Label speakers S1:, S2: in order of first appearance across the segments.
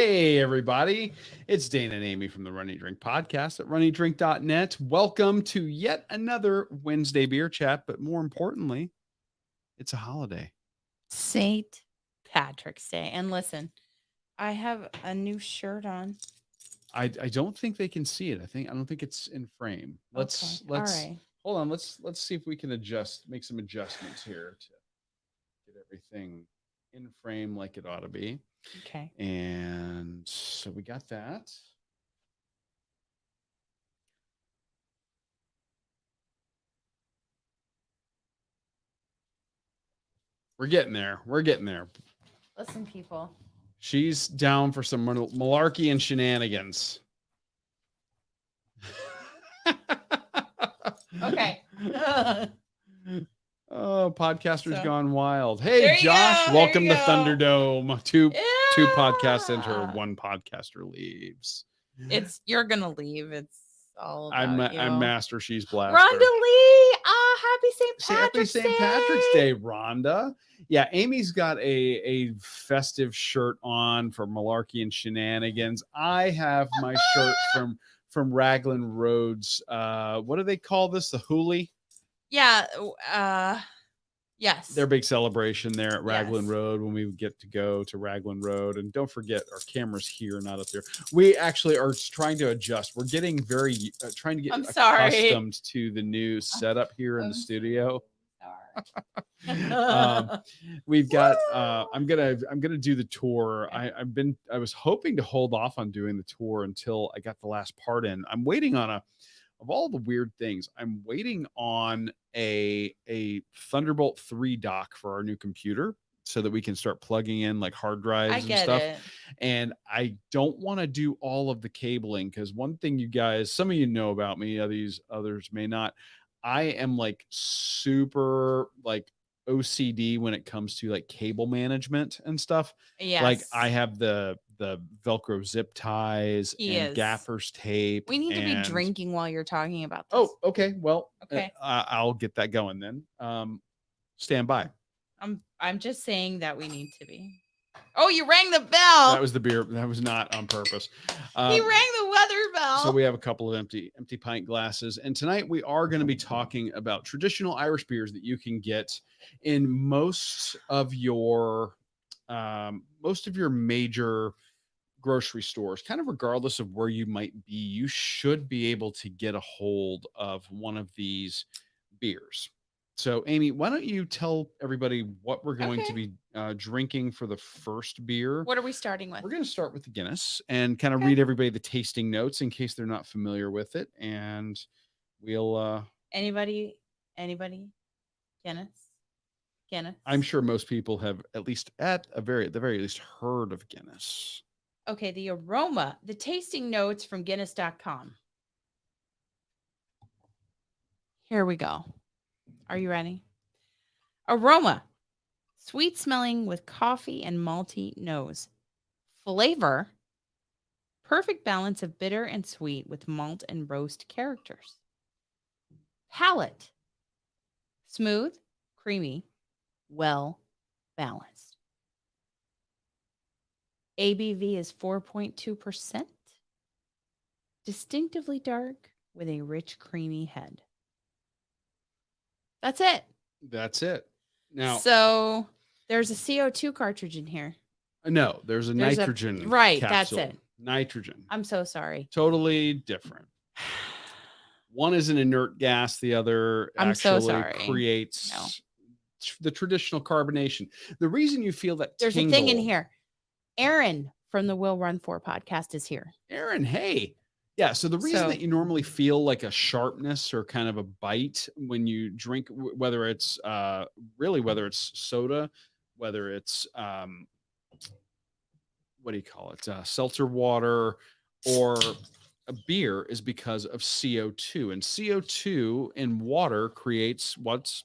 S1: Hey, everybody. It's Dana and Amy from the Runny Drink podcast at runnydrink.net. Welcome to yet another Wednesday beer chat, but more importantly, it's a holiday.
S2: St. Patrick's Day. And listen, I have a new shirt on.
S1: I don't think they can see it. I don't think it's in frame. Let's
S2: All right.
S1: hold on. Let's see if we can make some adjustments here to get everything in frame like it ought to be.
S2: Okay.
S1: And so we got that. We're getting there.
S2: Listen, people.
S1: She's down for some malarkey and shenanigans.
S2: Okay.
S1: Oh, podcasters gone wild. Hey, Josh,
S2: go,
S1: welcome to
S2: go.
S1: Thunderdome. Two podcasts enter, one podcaster leaves.
S2: You're gonna leave. It's all about
S1: I'm Master. She's Blaster.
S2: Rhonda Lee. Happy
S1: St. Patrick's Day, Rhonda. Yeah, Amy's got a festive shirt on for malarkey and shenanigans. I have my shirt from Raglan Road's. What do they call this? The Hoolie?
S2: Yeah. Yes.
S1: Their big celebration there at Raglan Road when we get to go to Raglan Road. And don't forget, our camera's here, not up there. We actually are trying to adjust. We're getting trying to get accustomed to the new setup here in the studio. We've got I'm gonna do the tour. I was hoping to hold off on doing the tour until I got the last part in. I'm waiting on of all the weird things, I'm waiting on a Thunderbolt 3 dock for our new computer so that we can start plugging in like hard drives and stuff. And I don't want to do all of the cabling because one thing you guys, some of you know about me, others may not. I am like super like OCD when it comes to like cable management and stuff.
S2: Yes.
S1: Like I have the Velcro zip ties and gaffer's tape.
S2: We need to be drinking while you're talking about this.
S1: Oh, okay. Well, okay. I'll get that going then. Stand by.
S2: I'm just saying that we need to be. Oh, you rang the bell.
S1: That was the beer. That was not on purpose.
S2: He rang the weather bell.
S1: So we have a couple of empty pint glasses. And tonight we are going to be talking about traditional Irish beers that you can get in most of your major grocery stores, kind of regardless of where you might be. You should be able to get a hold of one of these beers. So, Amy, why don't you tell everybody what we're going to be drinking for the first beer?
S2: What are we starting with?
S1: We're going to start with the Guinness and kind of read everybody the tasting notes in case they're not familiar with it. And we'll... Anybody?
S2: Guinness?
S1: I'm sure most people have at the very least heard of Guinness.
S2: Okay, the aroma, the tasting notes from Guinness.com. Here we go. Are you ready? Aroma, sweet smelling with coffee and malty nose. Flavor, perfect balance of bitter and sweet with malt and roast characters. Palate, smooth, creamy, well balanced. ABV is 4.2%. Distinctively dark with a rich, creamy head. That's it.
S1: Now,
S2: so there's a CO2 cartridge in here.
S1: No, there's a nitrogen.
S2: Right,
S1: capsule.
S2: that's it.
S1: Nitrogen.
S2: I'm so sorry.
S1: Totally different. One is an inert gas. The other creates the traditional carbonation. The reason you feel that
S2: there's a thing in here. Aaron from the Will Run 4 podcast is here.
S1: Aaron, hey. Yeah, so the reason that you normally feel like a sharpness or kind of a bite when you drink, whether it's soda, whether it's what do you call it, seltzer water or a beer, is because of CO2. And CO2 in water creates what's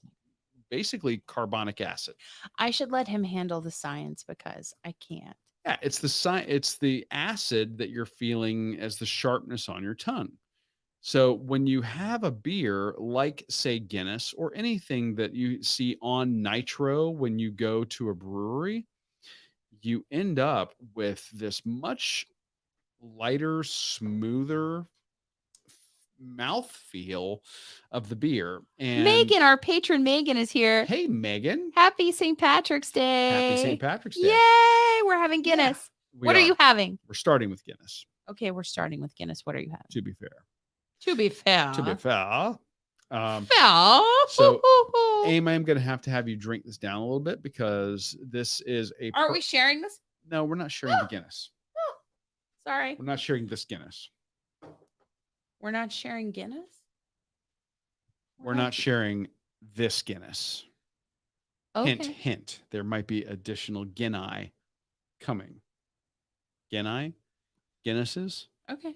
S1: basically carbonic acid.
S2: I should let him handle the science because I can't.
S1: Yeah, it's the acid that you're feeling as the sharpness on your tongue. So when you have a beer like, say, Guinness or anything that you see on nitro when you go to a brewery, you end up with this much lighter, smoother mouth feel of the beer. And
S2: Megan, our patron Megan is here.
S1: hey, Megan,
S2: Happy St. Patrick's Day.
S1: happy St. Patrick's Day.
S2: Yay! We're having
S1: Yeah,
S2: Guinness.
S1: we
S2: What are you having?
S1: We're starting with Guinness.
S2: Okay, we're starting with Guinness. What are you having?
S1: To be fair.
S2: To be fair.
S1: To be fair.
S2: Fair.
S1: So, Aim, I'm going to have you drink this down a little bit because this is a.
S2: Are we sharing this?
S1: No, we're not sharing the Guinness.
S2: Sorry.
S1: We're not sharing this Guinness.
S2: We're not sharing Guinness?
S1: We're not sharing this Guinness.
S2: Okay.
S1: Hint, hint. There might be additional Guinness coming. Guinness? Guinnesses?
S2: Okay.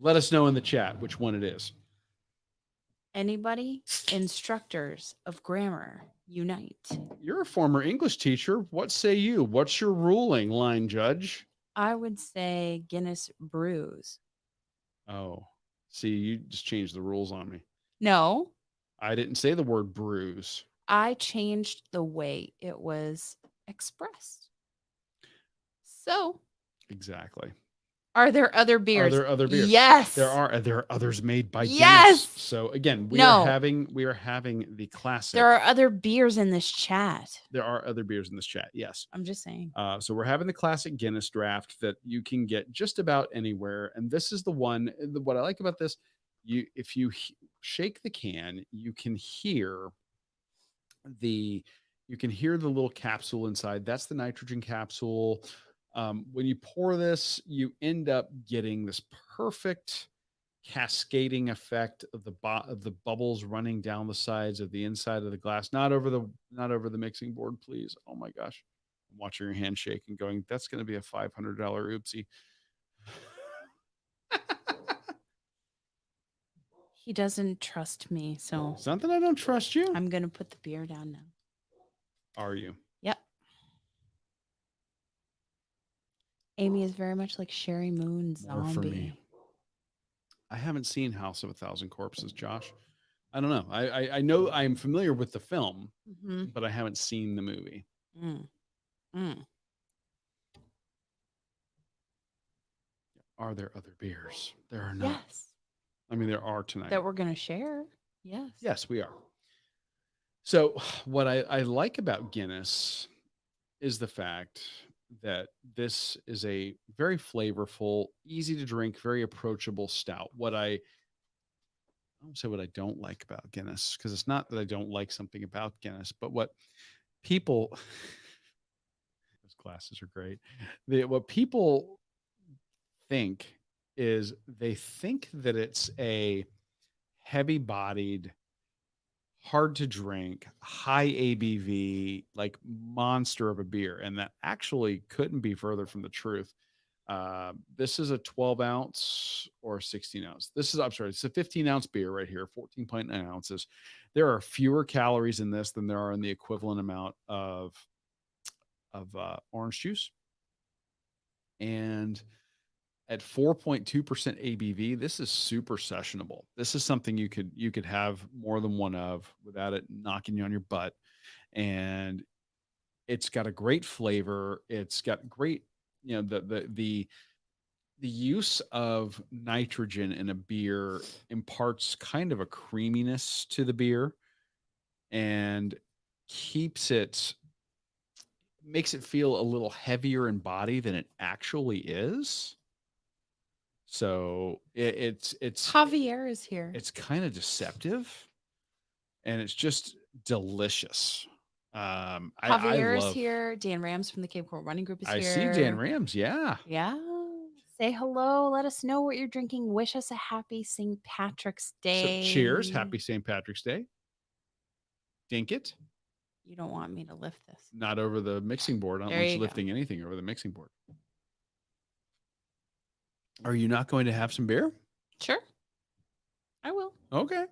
S1: Let us know in the chat which one it is.
S2: Anybody? Instructors of grammar, unite.
S1: You're a former English teacher. What say you? What's your ruling, line judge?
S2: I would say Guinness brews.
S1: Oh, see, you just changed the rules on me.
S2: No.
S1: I didn't say the word bruise.
S2: I changed the way it was expressed. So.
S1: Exactly.
S2: Are there other beers?
S1: Are there other beers?
S2: Yes.
S1: There are others made by
S2: Yes.
S1: Guinness. So again, we are having the classic.
S2: There are other beers in this chat.
S1: There are other beers in this chat. Yes.
S2: I'm just saying.
S1: So we're having the classic Guinness draft that you can get just about anywhere. And this is the one. What I like about this, if you shake the can, you can hear the little capsule inside. That's the nitrogen capsule. When you pour this, you end up getting this perfect cascading effect of the bubbles running down the sides of the inside of the glass, not over the mixing board, please. Oh my gosh, I'm watching your hand shake and going, that's going to be a $500 oopsie.
S2: He doesn't trust me, so
S1: it's not that I don't trust you.
S2: I'm gonna put the beer down now.
S1: Are you?
S2: Yep. Amy is very much like Sherry Moon Zombie.
S1: More for me. I haven't seen House of a Thousand Corpses, Josh. I don't know. I know I'm familiar with the film, but I haven't seen the movie. Are there other beers? There are not.
S2: Yes.
S1: I mean, there are tonight.
S2: That we're going to share. Yes.
S1: Yes, we are. So what I like about Guinness is the fact that this is a very flavorful, easy to drink, very approachable stout. I don't say what I don't like about Guinness, because it's not that I don't like something about Guinness, but what people those glasses are great. What people think is they think that it's a heavy-bodied, hard to drink, high ABV, like monster of a beer. And that actually couldn't be further from the truth. This is a 12 ounce or 16 ounce. It's a 15 ounce beer right here, 14.9 ounces. There are fewer calories in this than there are in the equivalent amount of orange juice. And at 4.2% ABV, this is super sessionable. This is something you could have more than one of without it knocking you on your butt. And it's got a great flavor. It's got great, the use of nitrogen in a beer imparts kind of a creaminess to the beer and makes it feel a little heavier in body than it actually is. So it's
S2: Javier is here.
S1: It's kind of deceptive, and it's just delicious.
S2: Javier is here. Dan Rams from the Cape Coral Running Group is here.
S1: I see Dan Rams. Yeah.
S2: Yeah. Say hello. Let us know what you're drinking. Wish us a happy St. Patrick's Day.
S1: So cheers. Happy St. Patrick's Day. Dink it.
S2: You don't want me to lift this.
S1: Not over the mixing board. I don't want you lifting anything over the mixing board. Are you not going to have some beer?
S2: Sure. I will.
S1: Okay.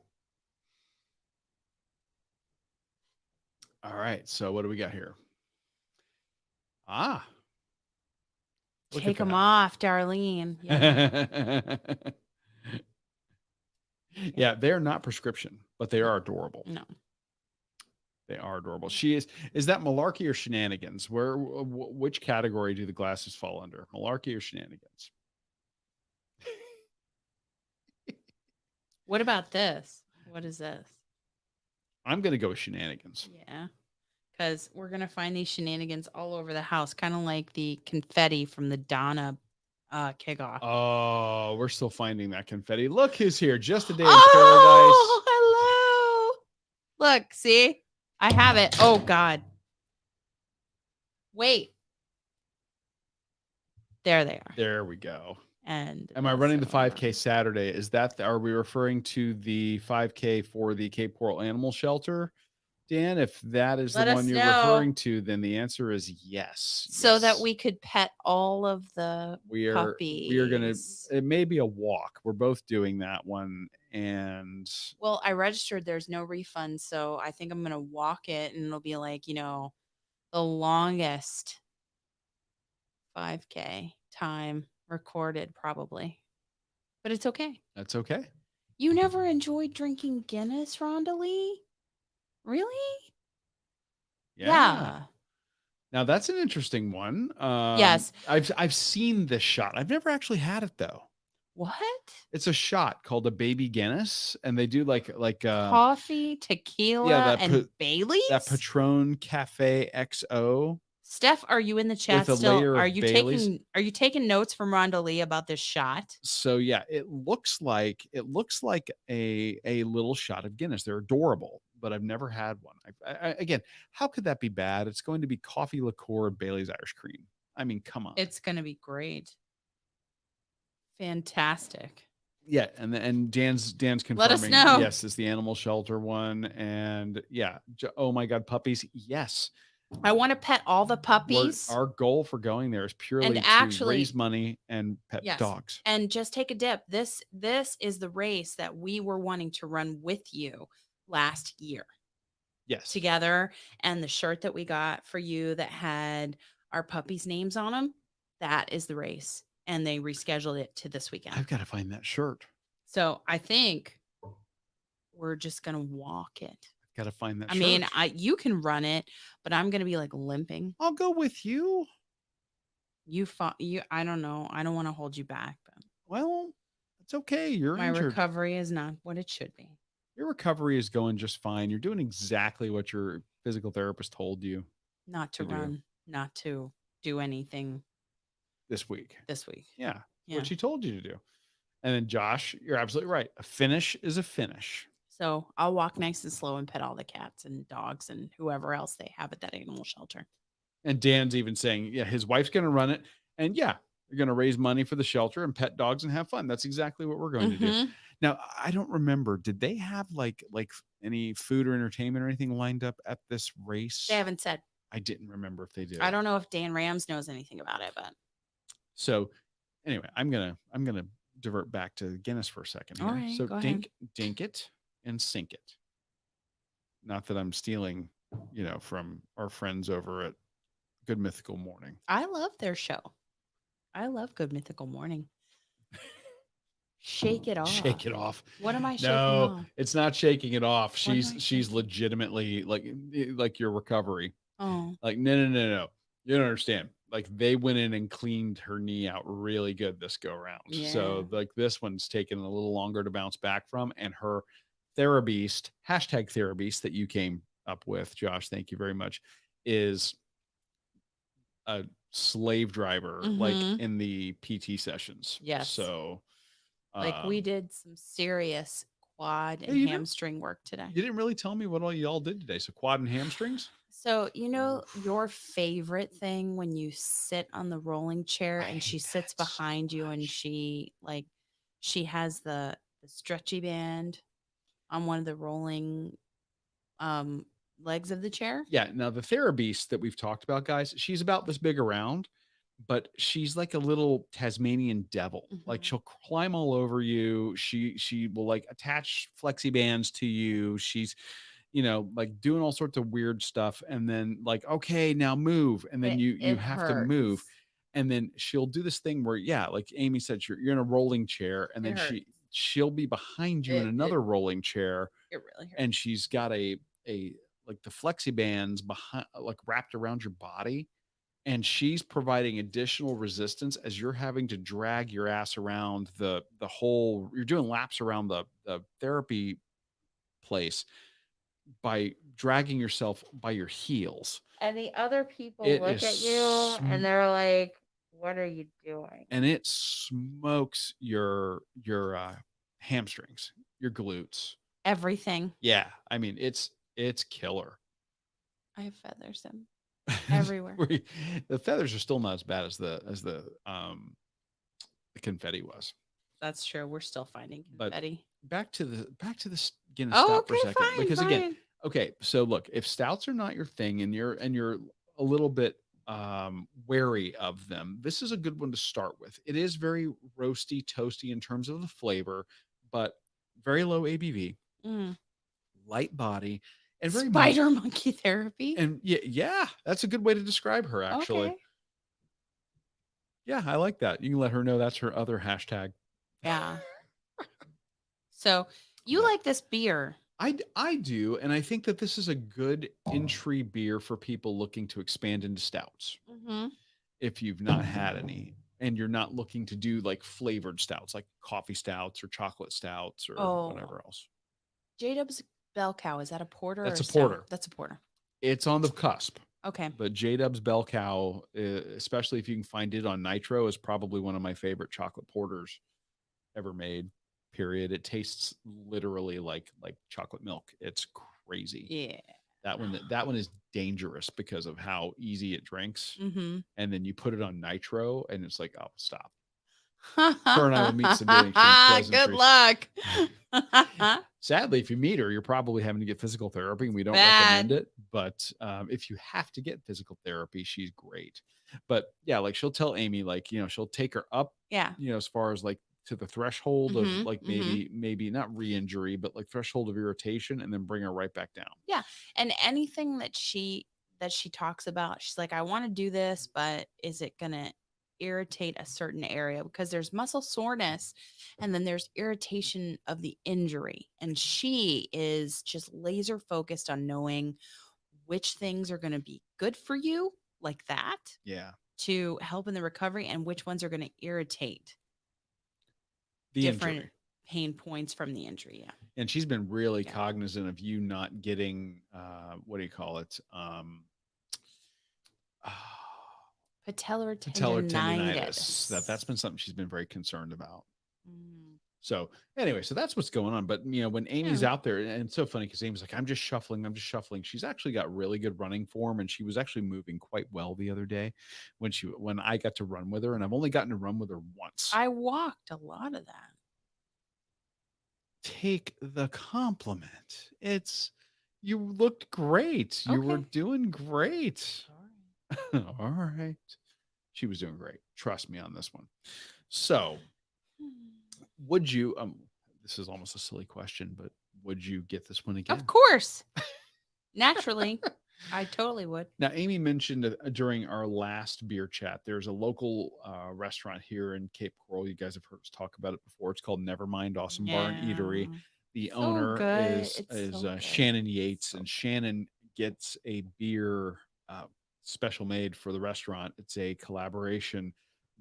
S1: All right. So what do we got here?
S2: Take them off, Darlene. Yeah.
S1: Yeah, they're not prescription, but they are adorable.
S2: No.
S1: They are adorable. She is that malarkey or shenanigans? Where which category do the glasses fall under? Malarkey or shenanigans?
S2: What about this? What is this?
S1: I'm gonna go with shenanigans.
S2: Yeah. Because we're going to find these shenanigans all over the house, kind of like the confetti from the Donna kickoff.
S1: Oh, we're still finding that confetti. Look who's here. Just a day in paradise.
S2: Oh, hello. Look, see? I have it. Oh, God. Wait. There they are.
S1: There we go.
S2: And
S1: am I running the
S2: other
S1: 5K Saturday? Is that are we referring to the 5K for the Cape Coral Animal Shelter? Dan, if that is
S2: Let
S1: the
S2: us
S1: one you're
S2: know.
S1: referring to, then the answer is yes.
S2: So that
S1: Yes.
S2: we could pet all of the
S1: we are gonna,
S2: puppies.
S1: it may be a walk. We're both doing that one. And
S2: Well, I registered. There's no refund. So I think I'm going to walk it and it'll be like, the longest 5K time recorded, probably. But it's okay.
S1: that's okay.
S2: You never enjoyed drinking Guinness, Rhonda Lee? Really? Yeah.
S1: Now that's an interesting one.
S2: Yes.
S1: I've seen this shot. I've never actually had it though.
S2: What?
S1: It's a shot called a baby Guinness, and they do like
S2: Coffee, tequila, and Bailey's?
S1: that Patron Cafe XO
S2: Steph, are you in the chat
S1: with a
S2: still?
S1: layer
S2: Are
S1: of
S2: you
S1: Bailey's.
S2: taking notes from Rhonda Lee about this shot?
S1: So yeah, it looks like a little shot of Guinness. They're adorable, but I've never had one. Again, how could that be bad? It's going to be coffee liqueur and Bailey's Irish cream. I mean, come on.
S2: It's going to be great. Fantastic.
S1: Yeah, and Dan's confirming.
S2: Let us know.
S1: Yes, it's the animal shelter one, and yeah. Oh my God, puppies! Yes,
S2: I want to pet all the puppies.
S1: Our goal for going there is purely to raise money and pet dogs,
S2: and just take a dip. This is the race that we were wanting to run with you last year.
S1: Yes,
S2: together, and the shirt that we got for you that had our puppies' names on them. That is the race. And they rescheduled it to this weekend.
S1: I've got to find that shirt.
S2: So I think we're just gonna walk it.
S1: I've got to find that.
S2: I mean, you can run it, but I'm gonna be like limping.
S1: I'll go with you.
S2: You. I don't know. I don't want to hold you back, but
S1: well, it's okay. You're
S2: my
S1: injured.
S2: recovery is not what it should be.
S1: Your recovery is going just fine. You're doing exactly what your physical therapist told you.
S2: Not to run, not to do anything.
S1: This week. Yeah. What she told you to do. And then Josh, you're absolutely right. A finish is a finish.
S2: So I'll walk nice and slow and pet all the cats and dogs and whoever else they have at that animal shelter.
S1: And Dan's even saying, yeah, his wife's going to run it. And yeah, you're going to raise money for the shelter and pet dogs and have fun. That's exactly what we're going to do. Now, I don't remember. Did they have like any food or entertainment or anything lined up at this race?
S2: They haven't said.
S1: I didn't remember if they did.
S2: I don't know if Dan Rams knows anything about it, but.
S1: So anyway, I'm gonna divert back to Guinness for a second here.
S2: All right,
S1: so
S2: go
S1: dink it and sink it. Not that I'm stealing, from our friends over at Good Mythical Morning.
S2: I love their show. I love Good Mythical Morning. Shake it off.
S1: Shake it off.
S2: What am I shaking off?
S1: No, it's not shaking it off. She's legitimately like your recovery.
S2: Oh.
S1: Like, no. You don't understand. Like, they went in and cleaned her knee out really good this go around.
S2: Yeah.
S1: So like this one's taken a little longer to bounce back from. And her Therabeast, #Therabeast that you came up with, Josh, thank you very much, is a slave driver, like in the PT sessions.
S2: Yes.
S1: So
S2: like we did some serious quad and hamstring work today.
S1: You didn't really tell me what all y'all did today. So quad and hamstrings?
S2: So, your favorite thing when you sit on the rolling chair and she sits behind you and she has the stretchy band on one of the rolling legs of the chair?
S1: Yeah. Now the Therabeast that we've talked about, guys, she's about this big around, but she's like a little Tasmanian devil. Like, she'll climb all over you. She will like attach flexi bands to you. She's like doing all sorts of weird stuff, and then like, okay, now move, and then you have to move, and then she'll do this thing where, yeah, like Amy said, you're in a rolling chair, and then she'll be behind you in another rolling chair.
S2: It really hurts.
S1: And she's got a like the flexi bands behind, like wrapped around your body, and she's providing additional resistance as you're having to drag your ass around the whole. You're doing laps around the therapy place by dragging yourself by your heels.
S3: And the other people
S1: It
S3: look
S1: is
S3: at you and they're like, "What are you doing?"
S1: and it smokes your hamstrings, your glutes.
S2: Everything.
S1: Yeah, I mean it's killer.
S2: I have feathers everywhere.
S1: The feathers are still not as bad as the confetti was.
S2: That's true. We're still finding
S1: But
S2: confetti.
S1: back to the Guinness
S2: Oh,
S1: stout for
S2: okay,
S1: a second,
S2: fine,
S1: because again,
S2: fine.
S1: okay, so look, if stouts are not your thing and you're a little bit wary of them, this is a good one to start with. It is very roasty, toasty in terms of the flavor, but very low ABV,
S2: Mm.
S1: light body, and very
S2: Spider monkey therapy.
S1: and yeah, that's a good way to describe her actually.
S2: Okay.
S1: Yeah, I like that. You can let her know that's her other hashtag.
S2: Yeah. So you
S1: But
S2: like this beer?
S1: I do, and I think that this is a good entry beer for people looking to expand into stouts.
S2: Mm-hmm.
S1: If you've not had any and you're not looking to do like flavored stouts, like coffee stouts or chocolate stouts or
S2: Oh,
S1: whatever else.
S2: J-Dub's Bell Cow. Is that a porter
S1: That's
S2: or
S1: a
S2: stout?
S1: porter.
S2: That's a porter.
S1: It's on the cusp.
S2: Okay.
S1: But J Dub's Bell Cow, especially if you can find it on Nitro, is probably one of my favorite chocolate porters ever made. Period. It tastes literally like chocolate milk. It's crazy.
S2: Yeah.
S1: That one is dangerous because of how easy it drinks.
S2: Mm-hmm.
S1: And then you put it on Nitro, and it's like, oh, stop.
S2: Her
S1: and I will meet someday in King
S2: Good
S1: pleasantries.
S2: luck.
S1: Sadly, if you meet her, you're probably having to get physical therapy, and we don't
S2: Bad.
S1: recommend it. But if you have to get physical therapy, she's great. But yeah, like she'll tell Amy, like, she'll take her up,
S2: Yeah.
S1: as far as like to the threshold of
S2: Mhm,
S1: like maybe not re-injury, but like threshold of irritation, and then bring her right back down.
S2: Yeah. And anything that she talks about, she's like, I want to do this, but is it gonna irritate a certain area? Because there's muscle soreness and then there's irritation of the injury. And she is just laser focused on knowing which things are gonna be good for you, like that,
S1: Yeah.
S2: to help in the recovery, and which ones are gonna irritate
S1: The
S2: different
S1: injury.
S2: pain points from the injury. Yeah.
S1: And she's been really
S2: Yeah.
S1: cognizant of you not getting what do you call it?
S2: Patellar
S1: Patellar
S2: tendonitis.
S1: tendonitis. That's been something she's been very concerned about.
S2: Mm.
S1: So anyway, so that's what's going on. But when Amy's
S2: Yeah.
S1: out there, and it's so funny because Amy's like, I'm just shuffling. She's actually got really good running form, and she was actually moving quite well the other day when I got to run with her, and I've only gotten to run with her once.
S2: I walked a lot of that.
S1: Take the compliment. You looked great. You were
S2: Okay.
S1: doing great.
S2: All right.
S1: All right. She was doing great. Trust me on this one. So, would you this is almost a silly question, but would you get this one again?
S2: Of course. Naturally. I totally would.
S1: Now, Amy mentioned during our last beer chat, there's a local restaurant here in Cape Coral. You guys have heard us talk about it before. It's called Nevermind Awesome Bar and Eatery.
S2: Yeah.
S1: The
S2: So
S1: owner
S2: good.
S1: is
S2: It's so good.
S1: Shannon Yates,
S2: So
S1: and Shannon gets a beer special made for the restaurant. It's a collaboration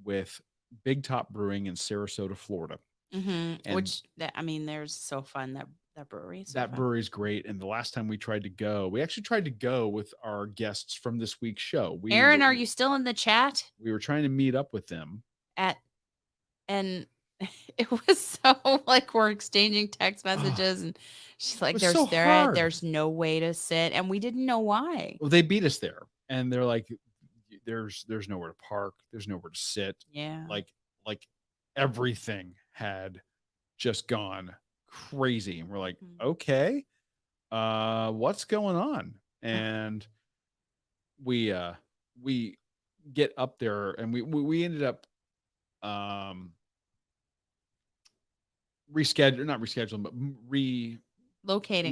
S1: with Big Top Brewing in Sarasota, Florida.
S2: Mm-hmm. Which they're so fun. That brewery. So
S1: That
S2: fun.
S1: brewery's great. And the last time we actually tried to go with our guests from this week's show.
S2: Aaron, are you still in the chat?
S1: We were trying to meet up with them.
S2: And it was so like we're exchanging text messages, and she's like,
S1: so hard.
S2: There's no way to sit, and we didn't know why.
S1: Well, they beat us there, and they're like, there's nowhere to park, there's nowhere to sit.
S2: Yeah.
S1: Like everything had just gone crazy, and we're like, okay, what's going on? And we get up there, and we ended up rescheduling, but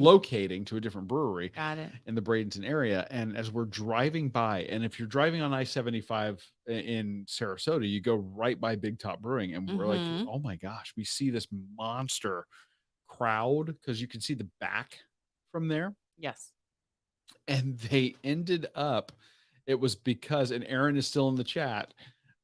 S1: locating to a different brewery.
S2: Got it.
S1: In the Bradenton area. And as we're driving by, and if you're driving on I-75 in Sarasota, you go right by Big Top Brewing, and we're like, oh my gosh, we see this monster crowd because you can see the back from there.
S2: Yes.
S1: And they ended up, it was because, and Aaron is still in the chat.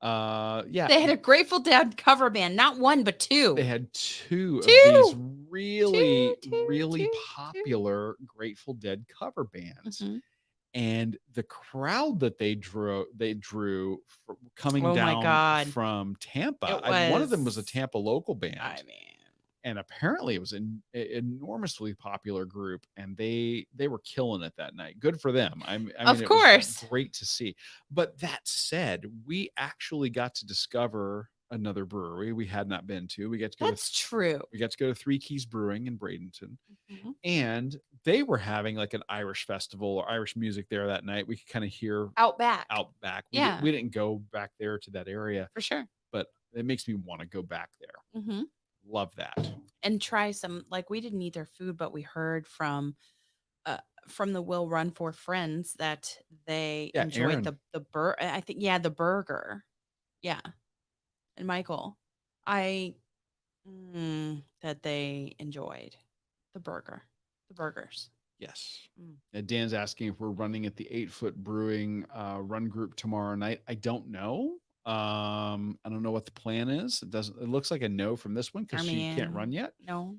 S1: Yeah,
S2: They had a Grateful Dead cover band, not one but two.
S1: they had two of these
S2: Two,
S1: really,
S2: two,
S1: really
S2: two.
S1: popular Grateful Dead cover bands.
S2: Mhm.
S1: And the crowd that they drew coming
S2: Oh my
S1: down
S2: God.
S1: from Tampa.
S2: It
S1: One of them was a
S2: was,
S1: Tampa local band.
S2: I mean,
S1: And apparently it was an enormously popular group, and they were killing it that night. Good for them. I mean,
S2: of
S1: it was
S2: course.
S1: great to see. But that said, we actually got to discover another brewery we had not been to. We got to go
S2: That's true.
S1: we got to go to Three Keys Brewing in Bradenton,
S2: Mhm.
S1: and they were having like an Irish festival or Irish music there that night. We could kind of hear
S2: Out back. Yeah,
S1: We didn't go back there to that area,
S2: for sure.
S1: but it makes me want to go back there.
S2: Hmm.
S1: Love that.
S2: And try some, like, we didn't eat their food, but we heard from the Will Run for Friends that they
S1: Yeah,
S2: enjoyed
S1: Aaron.
S2: I think, yeah, the burger. Yeah. And Michael, I that they enjoyed the burgers.
S1: Yes.
S2: Mm.
S1: Dan's asking if we're running at the 8 Foot Brewing run group tomorrow night. I don't know. I don't know what the plan is. It looks like a no from this one
S2: I
S1: because she can't run
S2: mean,
S1: yet.
S2: no.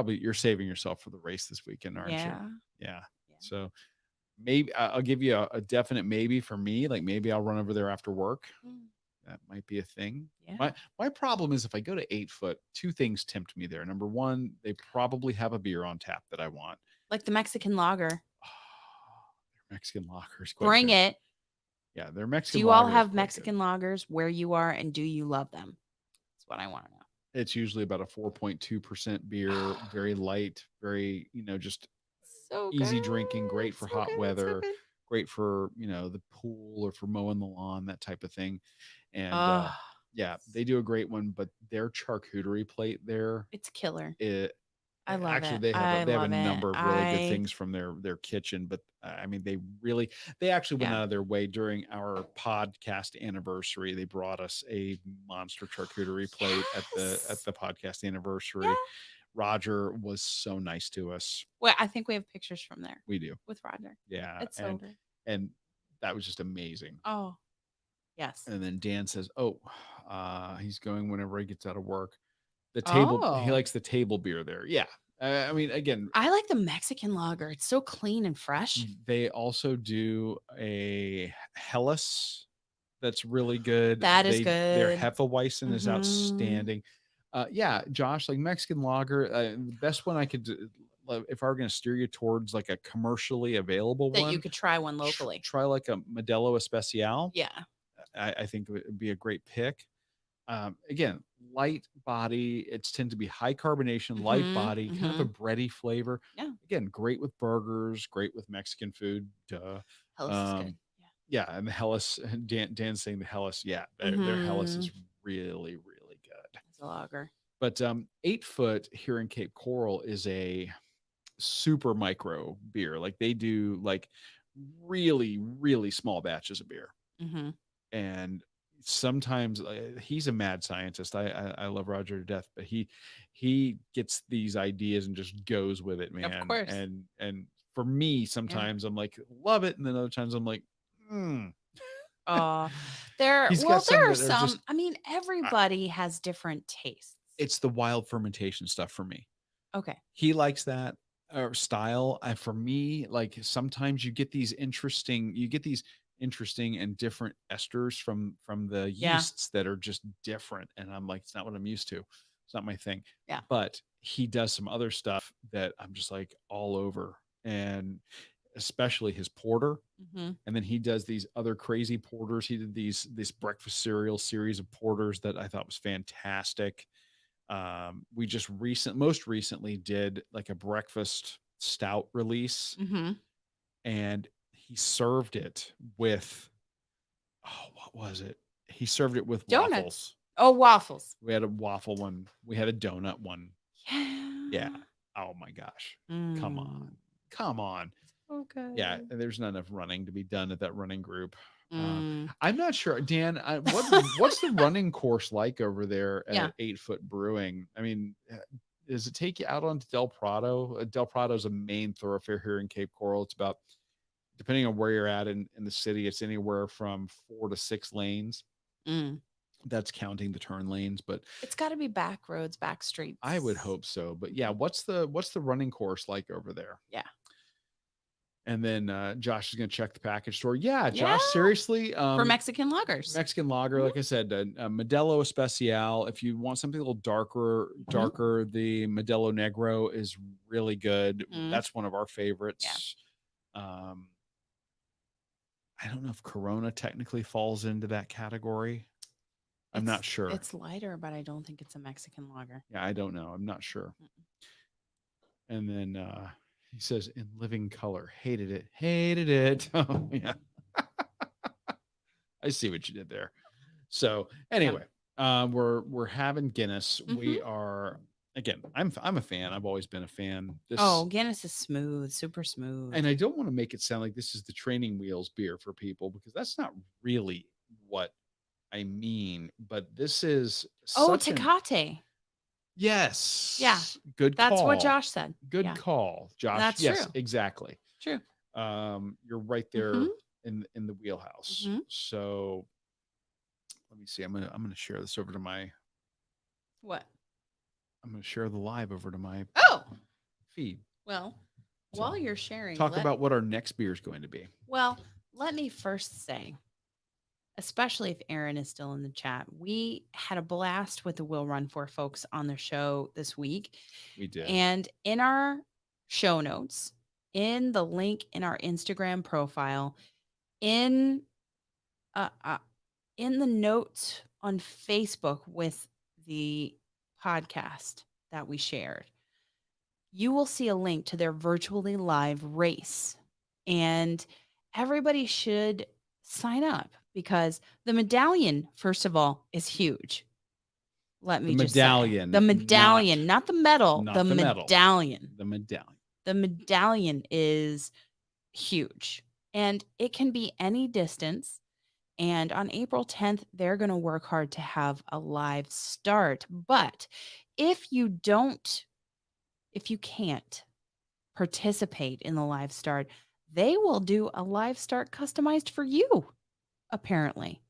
S1: You're saving yourself for the race this weekend, aren't you?
S2: Yeah.
S1: Yeah.
S2: Yeah.
S1: So maybe I'll give you a definite maybe for me. Like maybe I'll run over there after work.
S2: Mm.
S1: That might be a thing.
S2: Yeah.
S1: My problem is if I go to 8 Foot, two things tempt me there. Number one, they probably have a beer on tap that I want.
S2: Like the Mexican lager.
S1: Their Mexican lager is quite
S2: Bring
S1: good.
S2: it.
S1: Yeah, their
S2: Do
S1: Mexican
S2: you all
S1: lager is
S2: have
S1: quite good.
S2: Mexican lagers where you are, and do you love them? That's what I want to know.
S1: It's usually about a 4.2% beer, very light, very, just
S2: So
S1: easy
S2: good.
S1: drinking, great for hot
S2: good, so
S1: weather,
S2: good.
S1: great for, the pool or for mowing the lawn, that type of thing. And
S2: Oh,
S1: yeah, they do a great one, but their charcuterie plate there,
S2: it's killer.
S1: it
S2: I love
S1: actually
S2: it.
S1: they have
S2: I
S1: they have a
S2: love it.
S1: number of really good things from their kitchen, but I mean they actually went
S2: Yeah.
S1: out of their way during our podcast anniversary. They brought us a monster charcuterie plate at
S2: Yes.
S1: the podcast anniversary.
S2: Yeah.
S1: Roger was so nice to us.
S2: Well, I think we have pictures from there
S1: We do.
S2: with Roger.
S1: Yeah.
S2: It's so good.
S1: And that was just amazing.
S2: Oh, yes.
S1: And then Dan says, "Oh, he's going whenever he gets out of work. The table, he
S2: Oh.
S1: likes the table beer there." Yeah. I mean, again,
S2: I like the Mexican lager. It's so clean and fresh.
S1: they also do a Helles that's really good.
S2: That is
S1: Their
S2: good.
S1: Hefeweizen is
S2: Mhm.
S1: outstanding. Yeah, Josh, like Mexican lager, the best one I could do, if I were going to steer you towards like a commercially available
S2: That
S1: one,
S2: you could try one locally.
S1: try like a Modelo Especial.
S2: Yeah.
S1: I think it would be a great pick. Again, light body. It's tend to be high carbonation, light
S2: Mhm,
S1: body, kind of a bready flavor.
S2: Yeah.
S1: Again, great with burgers, great with Mexican food. Duh.
S2: Helles is good.
S1: Yeah, and the Hellas, Dan's saying the Hellas, yeah, their Hellas is really, really good.
S2: It's a lager.
S1: But 8 Foot here in Cape Coral is a super micro beer. Like they do like really, really small batches of beer.
S2: Mm-hmm.
S1: And sometimes he's a mad scientist. I love Roger to death, but he gets these ideas and just goes with it, man.
S2: Of course.
S1: And for me, sometimes I'm like, love it, and then other times I'm like,
S2: there
S1: He's got
S2: are
S1: that are
S2: some.
S1: just-
S2: I mean, everybody has different tastes.
S1: it's the wild fermentation stuff for me.
S2: Okay.
S1: He likes that style. And for me, like sometimes you get these interesting and different esters from the yeasts that are just different. And I'm like, it's not what I'm used to. It's not my thing.
S2: Yeah.
S1: But he does some other stuff that I'm just like all over. And especially his porter.
S2: Mm-hmm.
S1: And then he does these other crazy porters. He did this breakfast cereal series of porters that I thought was fantastic. We just most recently did like a breakfast stout release, and he served it with what was it? He served it with
S2: Donuts.
S1: waffles.
S2: Oh, waffles.
S1: We had a waffle one. We had a donut one.
S2: Yeah.
S1: Yeah. Oh my gosh. Come on.
S2: Okay.
S1: Yeah, there's not enough running to be done at that running group.
S2: Mm.
S1: I'm not sure, Dan. What's the running course like over there at 8 Foot Brewing? I mean, does it take you out onto Del Prado? Del Prado is a main thoroughfare here in Cape Coral. It's about depending on where you're at in the city, it's anywhere from 4 to 6 lanes.
S2: Mm.
S1: That's counting the turn lanes, but
S2: It's got to be back roads, back streets.
S1: I would hope so. But yeah, what's the running course like over there?
S2: Yeah.
S1: And then Josh is going to check the package store. Yeah,
S2: Yeah.
S1: Josh, seriously.
S2: For Mexican lagers.
S1: Mexican lager, like I said, Modelo Especial. If you want something a little darker, the Modelo Negro is really good. That's one of our favorites. Yeah. I don't know if Corona technically falls into that category. I'm not sure.
S2: It's lighter, but I don't think it's a Mexican lager.
S1: Yeah, I don't know. I'm not sure. And then he says, in living color, hated it. Oh, yeah. I see what you did there. So anyway, we're having Guinness. We are, again, I'm a fan. I've always been a fan.
S2: Guinness is smooth, super smooth.
S1: And I don't want to make it sound like this is the training wheels beer for people, because that's not really what I mean. But this is
S2: Tecate.
S1: Yes.
S2: Yeah.
S1: Good call.
S2: That's what Josh said.
S1: Good call, Josh.
S2: That's
S1: yes,
S2: true.
S1: Exactly.
S2: True.
S1: You're right there in the wheelhouse. So let me see. I'm gonna share this over to my
S2: what?
S1: I'm gonna share the live over to my feed.
S2: Well, while you're sharing,
S1: talk about what our next beer is going to be.
S2: Well, let me first say, especially if Aaron is still in the chat, we had a blast with the Will Run For folks on the show this week.
S1: We did.
S2: And in our show notes, in the link in our Instagram profile, in the notes on Facebook with the podcast that we shared, you will see a link to their virtually live race. And everybody should sign up, because the medallion, first of all, is huge. Let me just say. The medallion, not the medal, the medallion.
S1: The medallion.
S2: The medallion is huge, and it can be any distance. And on April 10th, they're going to work hard to have a live start. But if you can't participate in the live start, they will do a live start customized for you, apparently.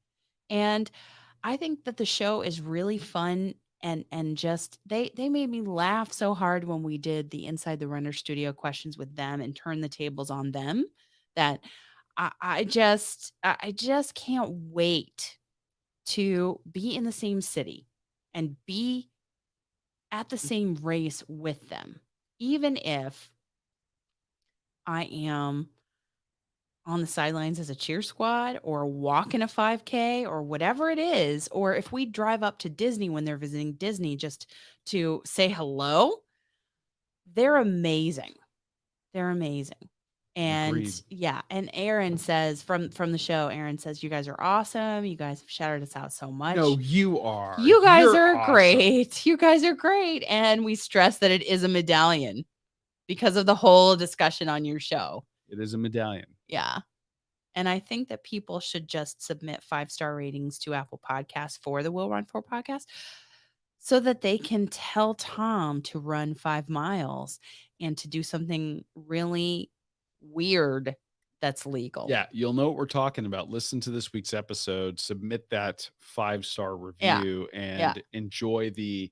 S2: And I think that the show is really fun, and just they made me laugh so hard when we did the Inside the Runner Studio questions with them and turned the tables on them, that I just can't wait to be in the same city and be at the same race with them, even if I am on the sidelines as a cheer squad or walking a 5K or whatever it is, or if we drive up to Disney when they're visiting Disney just to say hello. They're amazing. They're amazing. And
S1: Agreed.
S2: yeah, and Aaron says from the show, Aaron says, you guys are awesome. You guys have shouted us out so much.
S1: No, you are.
S2: You guys
S1: You're
S2: are great. You guys are great. And we stress that it is a medallion because of the whole discussion on your show.
S1: It is a medallion.
S2: Yeah. And I think that people should just submit 5-star ratings to Apple Podcasts for the Will Run For podcast, so that they can tell Tom to run 5 miles and to do something really weird that's legal.
S1: Yeah, you'll know what we're talking about. Listen to this week's episode, submit that 5-star review, and enjoy the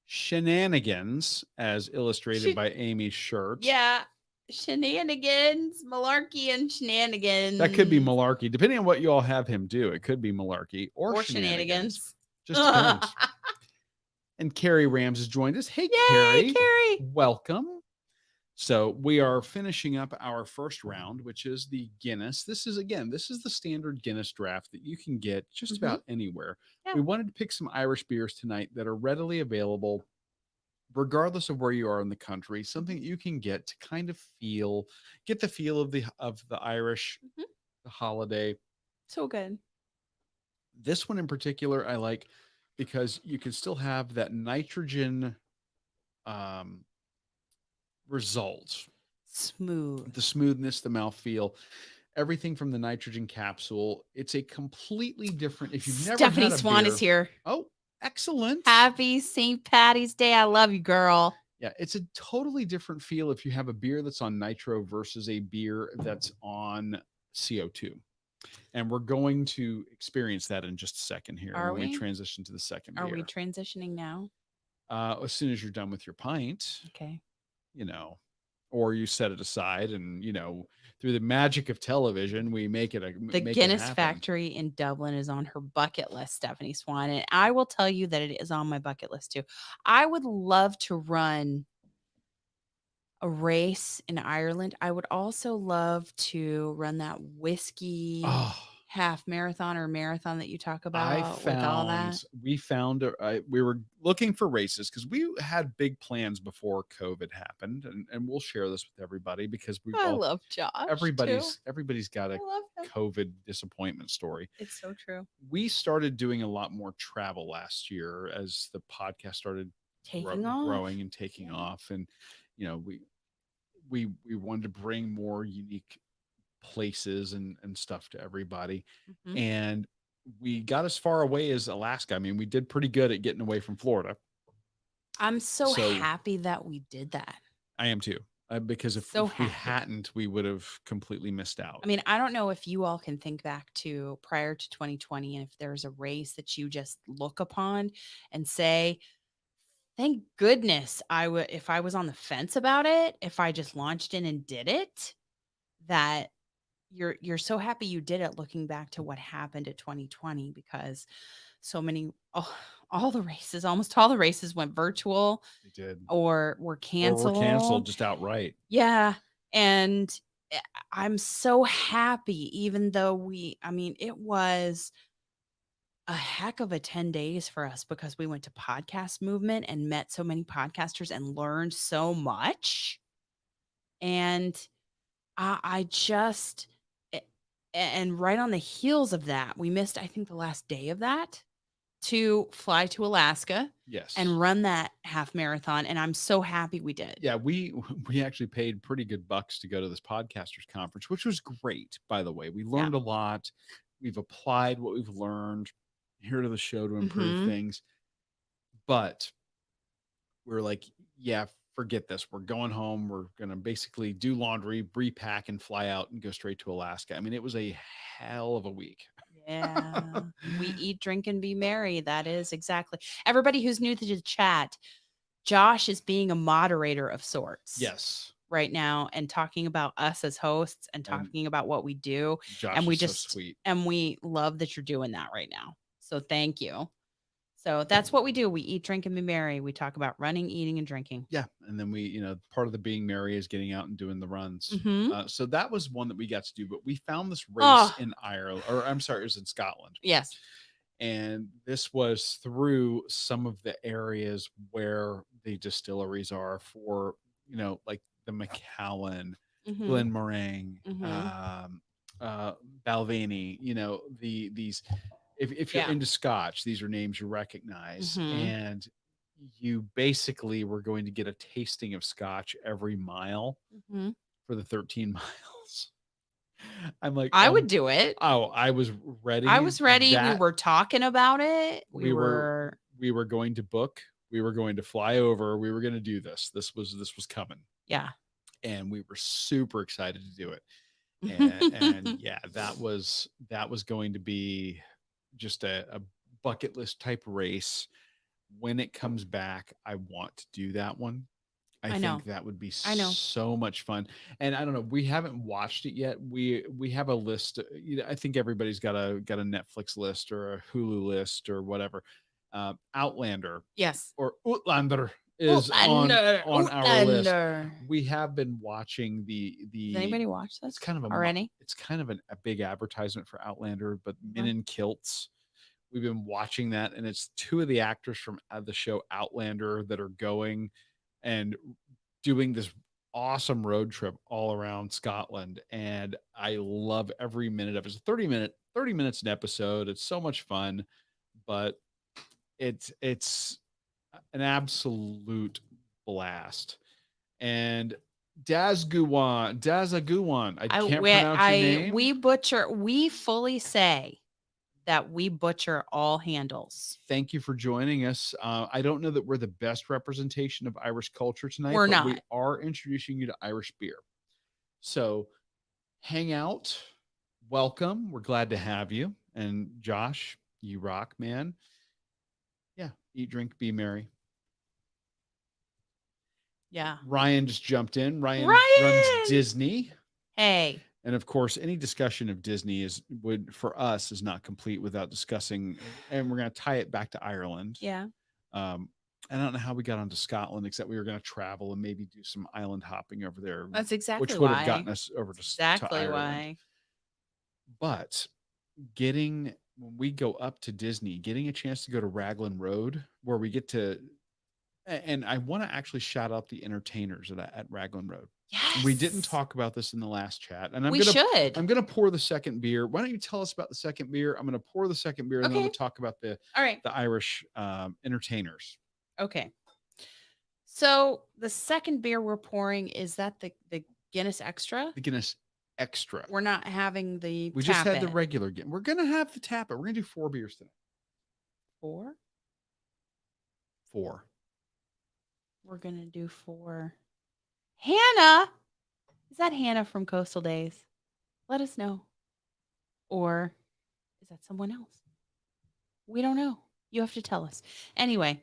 S1: shenanigans as illustrated by Amy's shirt.
S2: Yeah. Shenanigans, malarkey and shenanigans.
S1: That could be malarkey, depending on what you all have him do. It could be malarkey or shenanigans. Just depends. And Carrie Rams has joined us. Hey,
S2: Yay, Carrie.
S1: Welcome. So we are finishing up our first round, which is the Guinness. This is the standard Guinness draft that you can get just about anywhere. Yeah. We wanted to pick some Irish beers tonight that are readily available, regardless of where you are in the country, something that you can get to kind of get the feel of the Irish, the holiday.
S2: So good.
S1: This one in particular, I like because you can still have that nitrogen result.
S2: Smooth.
S1: The smoothness, the mouthfeel, everything from the nitrogen capsule. It's a completely different, if you've never
S2: Stephanie
S1: had a
S2: Swan
S1: beer,
S2: is here.
S1: Oh, excellent.
S2: Happy St. Paddy's Day. I love you, girl.
S1: Yeah, it's a totally different feel if you have a beer that's on nitro versus a beer that's on CO2. And we're going to experience that in just a second here
S2: Are
S1: when we
S2: we?
S1: transition to the second
S2: Are we
S1: beer.
S2: transitioning now?
S1: As soon as you're done with your pint,
S2: Okay.
S1: you know, or you set it aside and, through the magic of television, we
S2: The
S1: make it
S2: Guinness
S1: happen.
S2: factory in Dublin is on her bucket list, Stephanie Swan. And I will tell you that it is on my bucket list too. I would love to run a race in Ireland. I would also love to run that whiskey
S1: Oh,
S2: half marathon or marathon that you talk
S1: I
S2: about with all
S1: found
S2: that.
S1: we found we were looking for races because we had big plans before COVID happened, and we'll share this with everybody because we've
S2: I
S1: all
S2: love Josh too.
S1: everybody's got
S2: I
S1: a
S2: love him.
S1: COVID disappointment story.
S2: It's so true.
S1: We started doing a lot more travel last year as the podcast started
S2: Taking off.
S1: growing and taking
S2: Yeah.
S1: off, and we wanted to bring more unique places and stuff to everybody,
S2: Mhm.
S1: and we got as far away as Alaska. I mean, we did pretty good at getting away from Florida.
S2: I'm so
S1: So
S2: happy that we did that.
S1: I am too, because if,
S2: So
S1: if we
S2: happy.
S1: hadn't, we would have completely missed out.
S2: I mean, I don't know if you all can think back to prior to 2020 and if there's a race that you just look upon and say, thank goodness if I was on the fence about it, if I just launched in and did it, that you're so happy you did it looking back to what happened at 2020 because so many all the races, almost all the races went virtual
S1: They did,
S2: or were
S1: or were
S2: canceled.
S1: canceled just outright.
S2: Yeah. And eh, I'm so happy, even though it was a heck of a 10 days for us because we went to podcast movement and met so many podcasters and learned so much. And I just, a- and right on the heels of that, we missed, I think, the last day of that to fly to Alaska
S1: Yes.
S2: and run that half marathon. And I'm so happy we did.
S1: Yeah, we actually paid pretty good bucks to go to this podcasters conference, which was great, by the way. We learned a lot. We've applied what we've learned here to the show to improve
S2: Mhm.
S1: things. But we're like, yeah, forget this. We're going home. We're going to basically do laundry, repack, and fly out and go straight to Alaska. I mean, it was a hell of a week.
S2: Yeah. We eat, drink, and be merry. That is exactly. Everybody who's new to the chat, Josh is being a moderator of sorts.
S1: Yes.
S2: Right now and talking about us as hosts and
S1: And
S2: talking about what we do.
S1: Josh
S2: And we
S1: is
S2: just
S1: so sweet.
S2: and we love that you're doing that right now. So thank you. So that's what we do. We eat, drink, and be merry. We talk about running, eating, and drinking.
S1: Yeah. And then we, part of the being merry is getting out and doing the runs.
S2: Mhm.
S1: So that was one that we got to do, but we found this race
S2: Oh.
S1: in Ireland, or I'm sorry, it was in Scotland.
S2: Yes.
S1: And this was through some of the areas where the distilleries are for, like the Macallan,
S2: Mhm.
S1: Glenmorangie,
S2: Mhm.
S1: Balvenie, these, if you're
S2: Yeah.
S1: into Scotch, these are names you recognize.
S2: Mhm.
S1: And you basically were going to get a tasting of Scotch every mile
S2: Mhm.
S1: for the 13 miles. I'm like,
S2: I would do it.
S1: oh, I was ready.
S2: I was ready. We
S1: That-
S2: were talking about it.
S1: we were going to book. We were going to fly over. We were going to do this. This was coming.
S2: Yeah.
S1: And we were super excited to do it. And yeah, that was going to be just a bucket list type race. When it comes back, I want to do that one. I
S2: know.
S1: think that would be
S2: I know.
S1: so much fun. And I don't know, we haven't watched it yet. We have a list. I think everybody's got a Netflix list or a Hulu list or whatever. Outlander
S2: Yes.
S1: or Outlander is on our list. We have been watching the.
S2: Does anybody watch this?
S1: It's kind of
S2: already.
S1: It's kind of a big advertisement for Outlander, but men in kilts. We've been watching that, and it's two of the actors from the show Outlander that are going and doing this awesome road trip all around Scotland. And I love every minute of it. It's 30 minutes an episode. It's so much fun, but it's an absolute blast. And Dazaguan, I can't pronounce your name.
S2: We fully say that we butcher all handles.
S1: Thank you for joining us. I don't know that we're the best representation of Irish culture tonight,
S2: We're
S1: but we
S2: not.
S1: are introducing you to Irish beer. So hang out. Welcome. We're glad to have you. And Josh, you rock, man. Yeah. Eat, drink, be merry.
S2: Yeah.
S1: Ryan just jumped in. Ryan
S2: Ryan!
S1: runs Disney.
S2: Hey.
S1: And of course, any discussion of Disney for us is not complete without discussing, and we're going to tie it back to Ireland.
S2: Yeah.
S1: I don't know how we got onto Scotland, except we were going to travel and maybe do some island hopping over there.
S2: That's exactly
S1: which would
S2: why.
S1: have gotten us over to
S2: Exactly
S1: Ireland.
S2: why.
S1: But when we go up to Disney, getting a chance to go to Raglan Road, where we get to, and I want to actually shout out the entertainers at Raglan Road.
S2: Yes.
S1: We didn't talk about this in the last chat, and I'm
S2: should.
S1: I'm gonna pour the second beer. Why don't you tell us about the second beer? I'm gonna pour the second beer, and then I'm gonna talk about the Irish entertainers.
S2: Okay. So the second beer we're pouring, is that the Guinness Extra?
S1: The Guinness Extra.
S2: We're not having the.
S1: We just had the regular. We're gonna have the tap it. We're gonna do 4 beers tonight.
S2: 4.
S1: 4.
S2: We're gonna do 4. Hannah, is that Hannah from Coastal Days? Let us know. Or is that someone else? We don't know. You have to tell us. Anyway,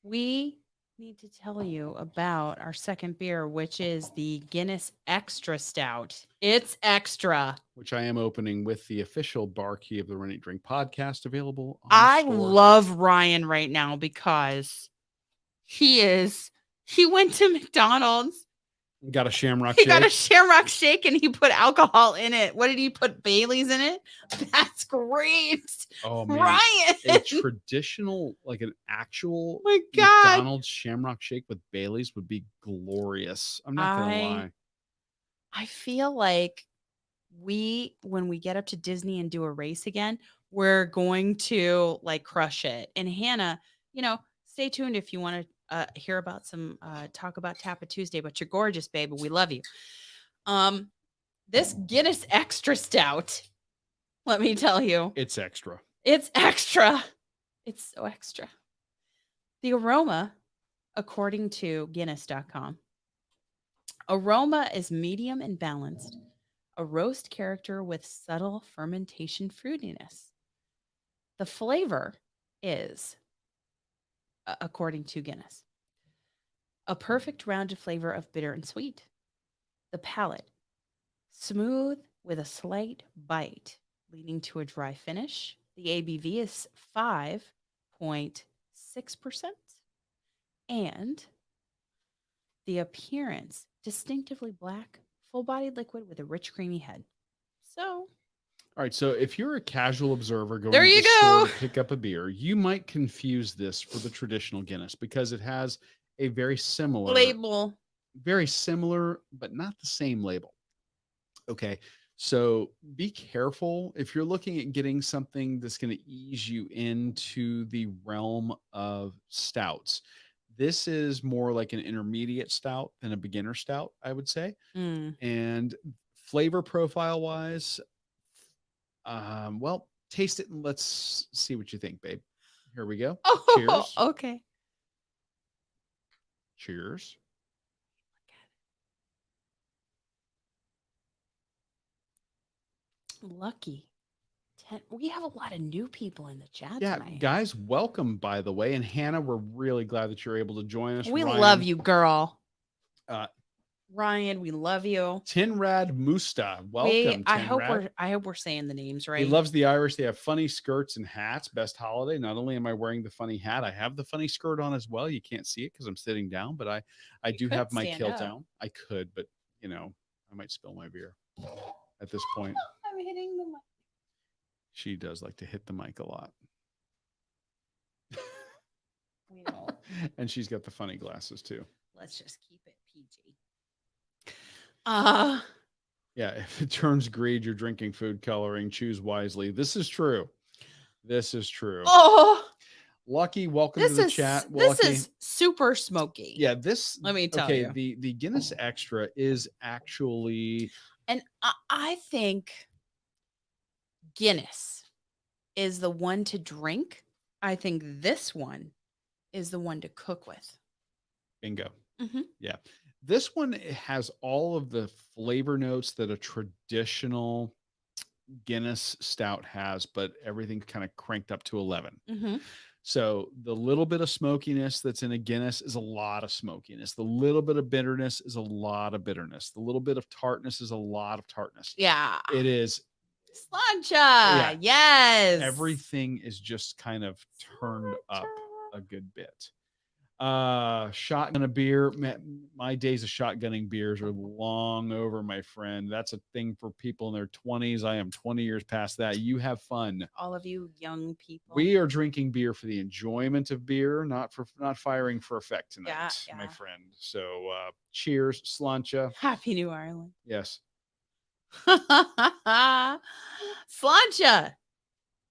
S2: we need to tell you about our second beer, which is the Guinness Extra Stout. It's extra.
S1: Which I am opening with the official bar key of the Run Eat Drink podcast, available on
S2: I
S1: the store.
S2: love Ryan right now because he went to McDonald's.
S1: Got a shamrock
S2: He
S1: shake.
S2: got a shamrock shake and he put alcohol in it. What did he put? Bailey's in it? That's great.
S1: Oh man.
S2: Ryan.
S1: A traditional, like an actual
S2: My God.
S1: McDonald's shamrock shake with Bailey's would be glorious. I'm not gonna lie.
S2: I feel like when we get up to Disney and do a race again, we're going to like crush it. And Hannah, stay tuned if you want to hear about some talk about Tappa Tuesday, but you're gorgeous, babe. We love you. This Guinness Extra Stout, let me tell you,
S1: It's extra.
S2: It's extra. It's so extra. The aroma, according to Guinness.com, aroma is medium and balanced. A roast character with subtle fermentation fruitiness. The flavor is, according to Guinness, a perfect rounded flavor of bitter and sweet. The palate, smooth with a slight bite, leading to a dry finish. The ABV is 5.6%. And the appearance, distinctively black, full-bodied liquid with a rich, creamy head. So,
S1: all right. So if you're a casual observer going
S2: there
S1: to
S2: you
S1: the store
S2: go.
S1: to pick up a beer, you might confuse this for the traditional Guinness because it has a very similar
S2: label.
S1: Very similar, but not the same label. Okay. So be careful if you're looking at getting something that's going to ease you into the realm of stouts. This is more like an intermediate stout than a beginner stout, I would say. And flavor profile wise, well, taste it and let's see what you think, babe. Here we go.
S2: Oh,
S1: cheers.
S2: Okay.
S1: Cheers.
S2: Lucky. We have a lot of new people in the chat tonight.
S1: Guys, welcome, by the way. And Hannah, we're really glad that you're able to join us.
S2: We
S1: Ryan,
S2: love you, girl. Ryan, we love you.
S1: Tinrad Musta, welcome.
S2: I hope we're saying the names right.
S1: He loves the Irish. They have funny skirts and hats. Best holiday. Not only am I wearing the funny hat, I have the funny skirt on as well. You can't see it because I'm sitting down, but I do have my kilt down. I could, but I might spill my beer at this point.
S2: I'm hitting the mic.
S1: She does like to hit the mic a lot.
S2: We know.
S1: And she's got the funny glasses too.
S2: Let's just keep it PG.
S1: Yeah, if it turns green, you're drinking food coloring. Choose wisely. This is true.
S2: Oh,
S1: Lucky, welcome to the chat.
S2: This is super smoky.
S1: Yeah,
S2: let me tell you.
S1: Okay, the Guinness Extra is actually,
S2: and I think Guinness is the one to drink. I think this one is the one to cook with.
S1: Bingo.
S2: Mm-hmm.
S1: Yeah. This one has all of the flavor notes that a traditional Guinness stout has, but everything kind of cranked up to 11.
S2: Mm-hmm.
S1: So the little bit of smokiness that's in a Guinness is a lot of smokiness. The little bit of bitterness is a lot of bitterness. The little bit of tartness is a lot of tartness.
S2: Yeah.
S1: It is,
S2: Slancha. Yes.
S1: everything is just kind of turned up
S2: Slancha.
S1: a good bit. Shotgun a beer. My days of shotgunning beers are long over, my friend. That's a thing for people in their 20s. I am 20 years past that. You have fun.
S2: All of you young people.
S1: We are drinking beer for the enjoyment of beer, not firing for effect tonight,
S2: Yeah,
S1: my
S2: yeah.
S1: friend. So cheers, slancha.
S2: Happy New Ireland.
S1: Yes.
S2: Slancha.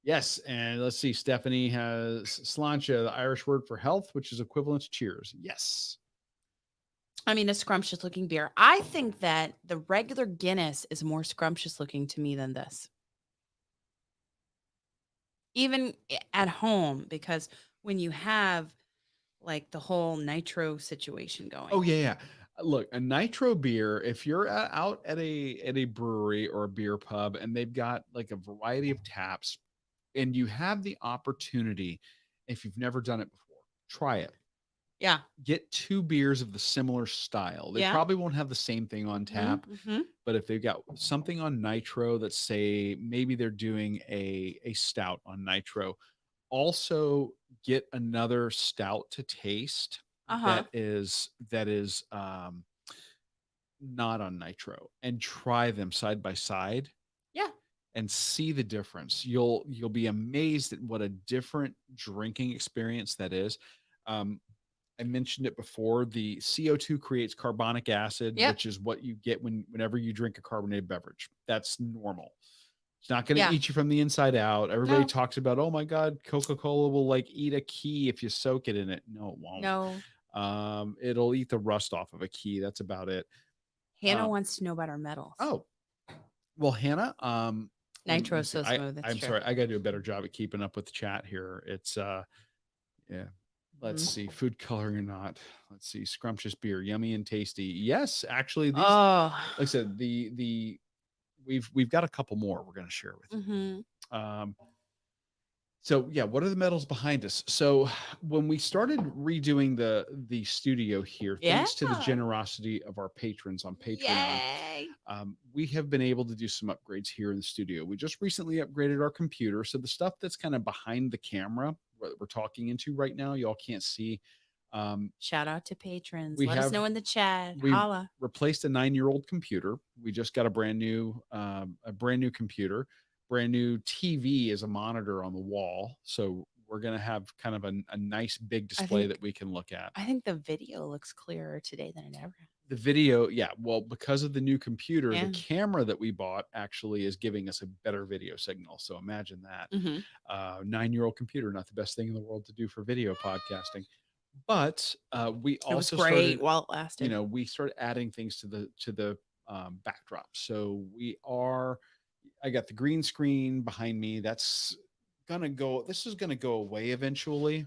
S1: Yes. And let's see. Stephanie has slancha, the Irish word for health, which is equivalent to cheers. Yes.
S2: I mean, a scrumptious looking beer. I think that the regular Guinness is more scrumptious looking to me than this. Even at home, because when you have like the whole nitro situation going.
S1: Oh yeah. Look, a nitro beer, if you're out at a brewery or a beer pub and they've got like a variety of taps and you have the opportunity, if you've never done it before, try it.
S2: Yeah.
S1: Get 2 beers of the similar style. They
S2: Yeah.
S1: probably won't have the same thing on tap,
S2: Mm-hmm.
S1: but if they've got something on nitro that say maybe they're doing a stout on nitro, also get another stout to taste
S2: Uh-huh.
S1: that is not on nitro and try them side by side
S2: Yeah.
S1: and see the difference. You'll be amazed at what a different drinking experience that is. Um, I mentioned it before. The CO2 creates carbonic acid,
S2: Yep.
S1: which is what you get whenever you drink a carbonated beverage. That's normal. It's not going to
S2: Yeah.
S1: eat you from the inside out. Everybody
S2: No.
S1: talks about, oh my God, Coca-Cola will like eat a key if you soak it in it. No, it won't.
S2: No.
S1: It'll eat the rust off of a key. That's about it.
S2: Hannah wants to know about our metals.
S1: Oh, well, Hannah, let me
S2: Nitro
S1: see.
S2: so smooth. That's
S1: I'm
S2: true.
S1: sorry. I got to do a better job at keeping up with the chat here. It's yeah. Let's see. Food coloring or not. Let's see. Scrumptious beer, yummy and tasty. Yes, actually, these.
S2: Oh.
S1: Like I said, we've got a couple more we're going to share with you.
S2: Mm-hmm.
S1: So yeah, what are the metals behind us? So when we started redoing the studio here, thanks to the
S2: Yeah.
S1: generosity of our patrons on Patreon,
S2: Yay.
S1: we have been able to do some upgrades here in the studio. We just recently upgraded our computer, so the stuff that's kind of behind the camera that we're talking into right now, y'all can't see.
S2: Shout out to patrons.
S1: We
S2: Let us
S1: have-
S2: know in the chat.
S1: we
S2: Holla.
S1: replaced a 9-year-old computer. We just got a brand new computer, brand new TV as a monitor on the wall. So we're going to have kind of a nice big display
S2: think-
S1: that we can look at.
S2: I think the video looks clearer today than it ever has.
S1: The video, yeah, well, because of the new computer,
S2: Yeah.
S1: the camera that we bought actually is giving us a better video signal. So imagine that.
S2: Mm-hmm.
S1: 9-year-old computer, not the best thing in the world to do for video podcasting. But we
S2: It was
S1: also
S2: great
S1: started,
S2: while it lasted.
S1: we started adding things to the backdrop. So I got the green screen behind me. This is gonna go away eventually.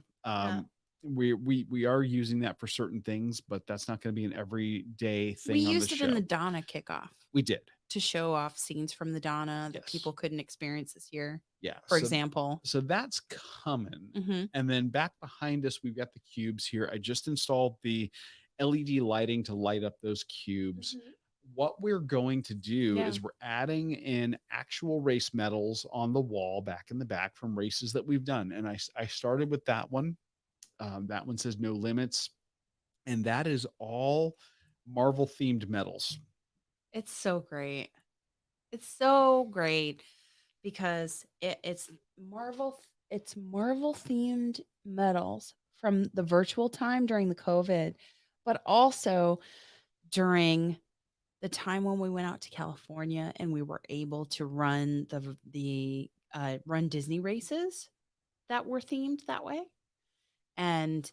S1: We are using that for certain things, but that's not going to be an everyday thing.
S2: We
S1: on
S2: used
S1: the
S2: it
S1: show.
S2: in the Donna kickoff
S1: We did.
S2: to show off scenes from the Donna that
S1: Yes.
S2: people couldn't experience this year.
S1: Yeah.
S2: For example.
S1: So that's coming.
S2: Mm-hmm.
S1: And then back behind us, we've got the cubes here. I just installed the LED lighting to light up those cubes.
S2: Mm-hmm.
S1: What we're going to do
S2: Yeah.
S1: is we're adding in actual race medals on the wall back in the back from races that we've done. And I started with that one. That one says no limits. And that is all Marvel themed medals.
S2: It's so great. It's so great because it's Marvel themed medals from the virtual time during the COVID, but also during the time when we went out to California and we were able to run run Disney races that were themed that way. And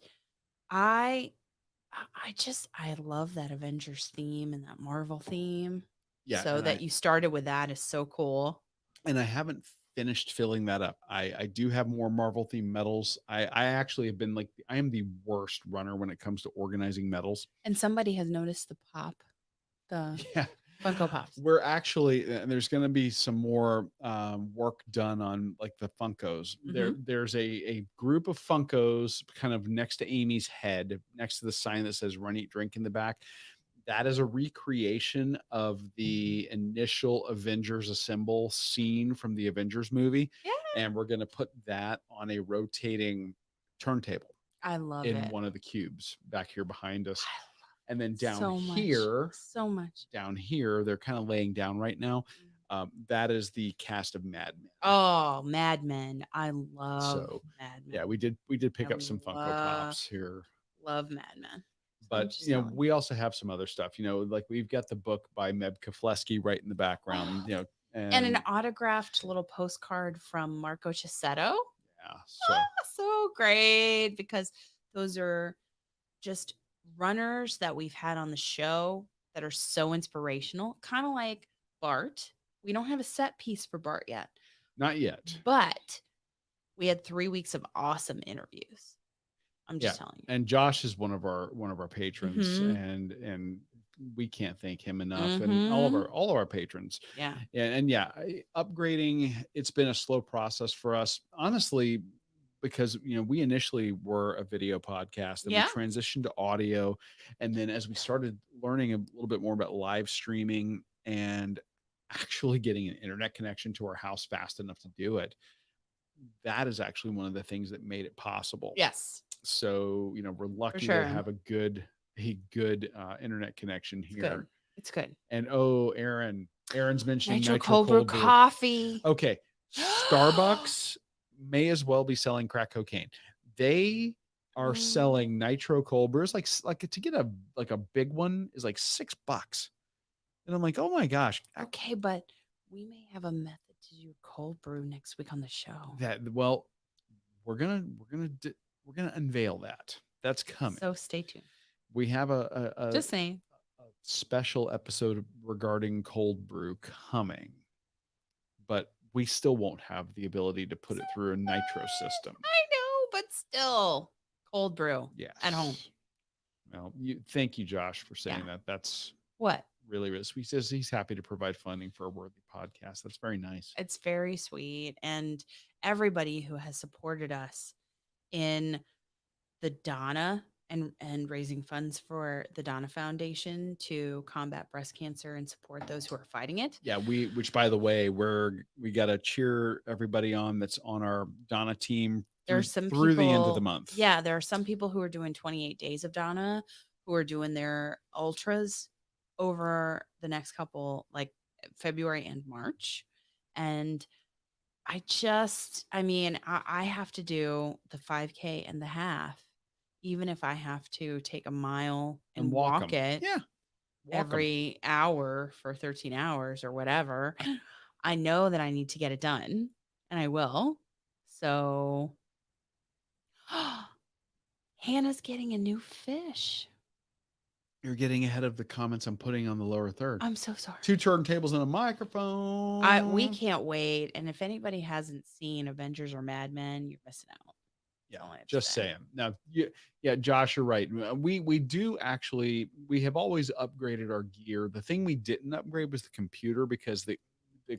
S2: I love that Avengers theme and that Marvel theme.
S1: Yeah.
S2: So
S1: and
S2: that you started with that is so cool.
S1: and I haven't finished filling that up. I do have more Marvel themed medals. I actually have been like, I am the worst runner when it comes to organizing medals.
S2: And somebody has noticed the
S1: Yeah.
S2: Funko Pops.
S1: We're actually, and there's going to be some more work done on like the Funkos. There's a group of Funkos kind of next to Amy's head, next to the sign that says "Run, Eat, Drink" in the back. That is a recreation of the initial Avengers Assemble scene from the Avengers movie,
S2: Yeah.
S1: and we're going to put that on a rotating turntable
S2: I love
S1: in
S2: it.
S1: one of the cubes back here behind us.
S2: I
S1: And then down
S2: so much.
S1: here,
S2: So much.
S1: down here, they're kind of laying down right now. That is the cast of Mad Men.
S2: Oh, Mad Men. I love
S1: So
S2: Mad Men.
S1: yeah, we did pick
S2: I
S1: up some Funko Pops here.
S2: Love Mad Men. So I'm
S1: But
S2: just
S1: you know,
S2: telling
S1: we also have some other stuff. You know, like we've got the book by Meb Keflesky right in the background. You know,
S2: and an autographed little postcard from Marco Cicchetto.
S1: yeah, so
S2: So great, because those are just runners that we've had on the show that are so inspirational, kind of like Bart. We don't have a set piece for Bart yet,
S1: not yet.
S2: but we had 3 weeks of awesome interviews. I'm just telling you.
S1: And Josh is one of our patrons,
S2: Mhm.
S1: and we can't thank him enough, and all of our patrons.
S2: Yeah.
S1: And yeah, upgrading, it's been a slow process for us, honestly, because you know, we initially were a video podcast, and we
S2: Yeah.
S1: transitioned to audio, and then as we started learning a little bit more about live streaming and actually getting an internet connection to our house fast enough to do it, that is actually one of the things that made it possible.
S2: Yes.
S1: So, you know, we're lucky to
S2: sure.
S1: have a good internet connection
S2: It's
S1: here.
S2: good. It's good.
S1: And oh, Aaron's mentioning
S2: Nitro
S1: Nitro
S2: cold brew
S1: Cold Brew.
S2: coffee.
S1: Okay. Starbucks may as well be selling crack cocaine. They are selling Nitro Cold Brews, like to get a big one is like $6. And I'm like, oh my gosh.
S2: Okay, but we may have a method to do cold brew next week on the show.
S1: Well, we're gonna unveil that. That's coming.
S2: So stay tuned.
S1: We have a
S2: Just saying.
S1: special episode regarding cold brew coming, but we still won't have the ability to put it through a nitro system.
S2: I know, but still, cold brew.
S1: Yes.
S2: At home.
S1: Well, thank you, Josh, for saying that. That's
S2: what
S1: really sweet. He says he's happy to provide funding for a worthy podcast. That's very nice.
S2: It's very sweet, and everybody who has supported us in the Donna and raising funds for the Donna Foundation to combat breast cancer and support those who are fighting it.
S1: Yeah, which by the way, we got to cheer everybody on that's on our Donna team
S2: There's some
S1: through
S2: people,
S1: the end of the month.
S2: Yeah, there are some people who are doing 28 days of Donna, who are doing their ultras over the next couple, like February and March. And I have to do the 5K and the half, even if I have to take a mile and walk it every hour for 13 hours or whatever. I know that I need to get it done, and I will. So Hannah's getting a new fish.
S1: You're getting ahead of the comments I'm putting on the lower third.
S2: I'm so sorry.
S1: 2 turntables and a microphone.
S2: We can't wait. And if anybody hasn't seen Avengers or Mad Men, you're missing out.
S1: Yeah, just saying. Now, yeah, Josh, you're right. We do actually, we have always upgraded our gear. The thing we didn't upgrade was the computer, because the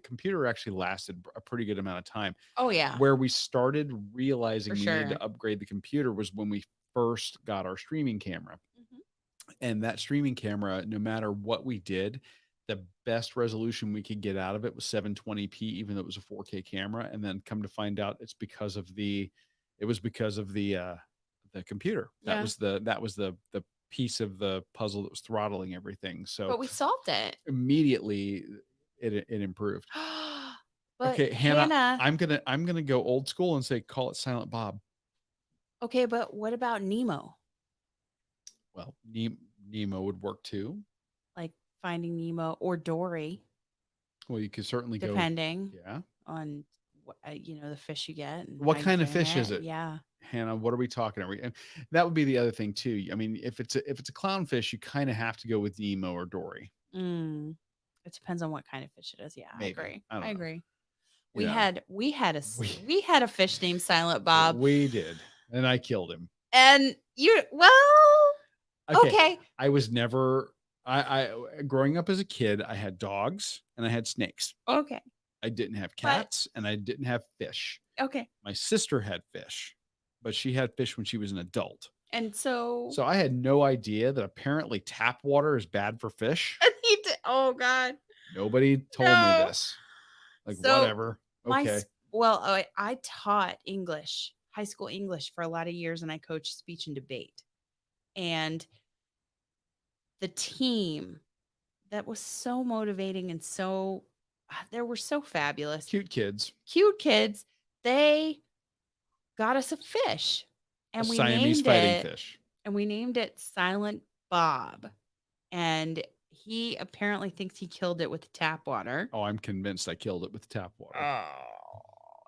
S1: computer actually lasted a pretty good amount of time.
S2: Oh yeah.
S1: Where we started realizing
S2: For
S1: we
S2: sure.
S1: needed to upgrade the computer was when we first got our streaming camera. And that streaming camera, no matter what we did, the best resolution we could get out of it was 720p, even though it was a 4K camera. And then come to find out, it's because of the computer. That was the piece of the puzzle that was throttling everything. So,
S2: but we solved it
S1: immediately. It improved.
S2: But
S1: okay, Hannah, I'm gonna go old school and say, call it Silent Bob.
S2: Okay, but what about Nemo?
S1: Well, Nemo would work too.
S2: Like Finding Nemo or Dory.
S1: Well, you could certainly
S2: depending
S1: on
S2: what, the fish you get. And
S1: what kind of fish is it?
S2: Yeah,
S1: Hannah, what are we talking? And that would be the other thing too. I mean, if it's a clownfish, you kind of have to go with Nemo or Dory.
S2: It depends on what kind of fish it is. Yeah,
S1: Maybe.
S2: I agree. We
S1: You know,
S2: had we had
S1: we-
S2: we had a fish named Silent Bob,
S1: we did, and I killed him.
S2: and well,
S1: Okay,
S2: okay,
S1: I was never. I growing up as a kid, I had dogs and I had snakes.
S2: okay,
S1: I didn't have
S2: but
S1: cats and I didn't have fish.
S2: okay,
S1: My sister had fish, but she had fish when she was an adult.
S2: and so
S1: So I had no idea that apparently tap water is bad for fish.
S2: he did. Oh God,
S1: Nobody told me
S2: no.
S1: this. Like,
S2: So
S1: whatever.
S2: my
S1: Okay.
S2: well, I taught English, high school English for a lot of years, and I coached speech and debate, and the team that was so motivating and so they were so fabulous,
S1: Cute kids.
S2: cute kids. They got us a fish,
S1: A
S2: and we
S1: Siamese
S2: named
S1: fighting
S2: it,
S1: fish.
S2: Silent Bob, and he apparently thinks he killed it with tap water.
S1: Oh, I'm convinced I killed it with tap water.
S2: Oh.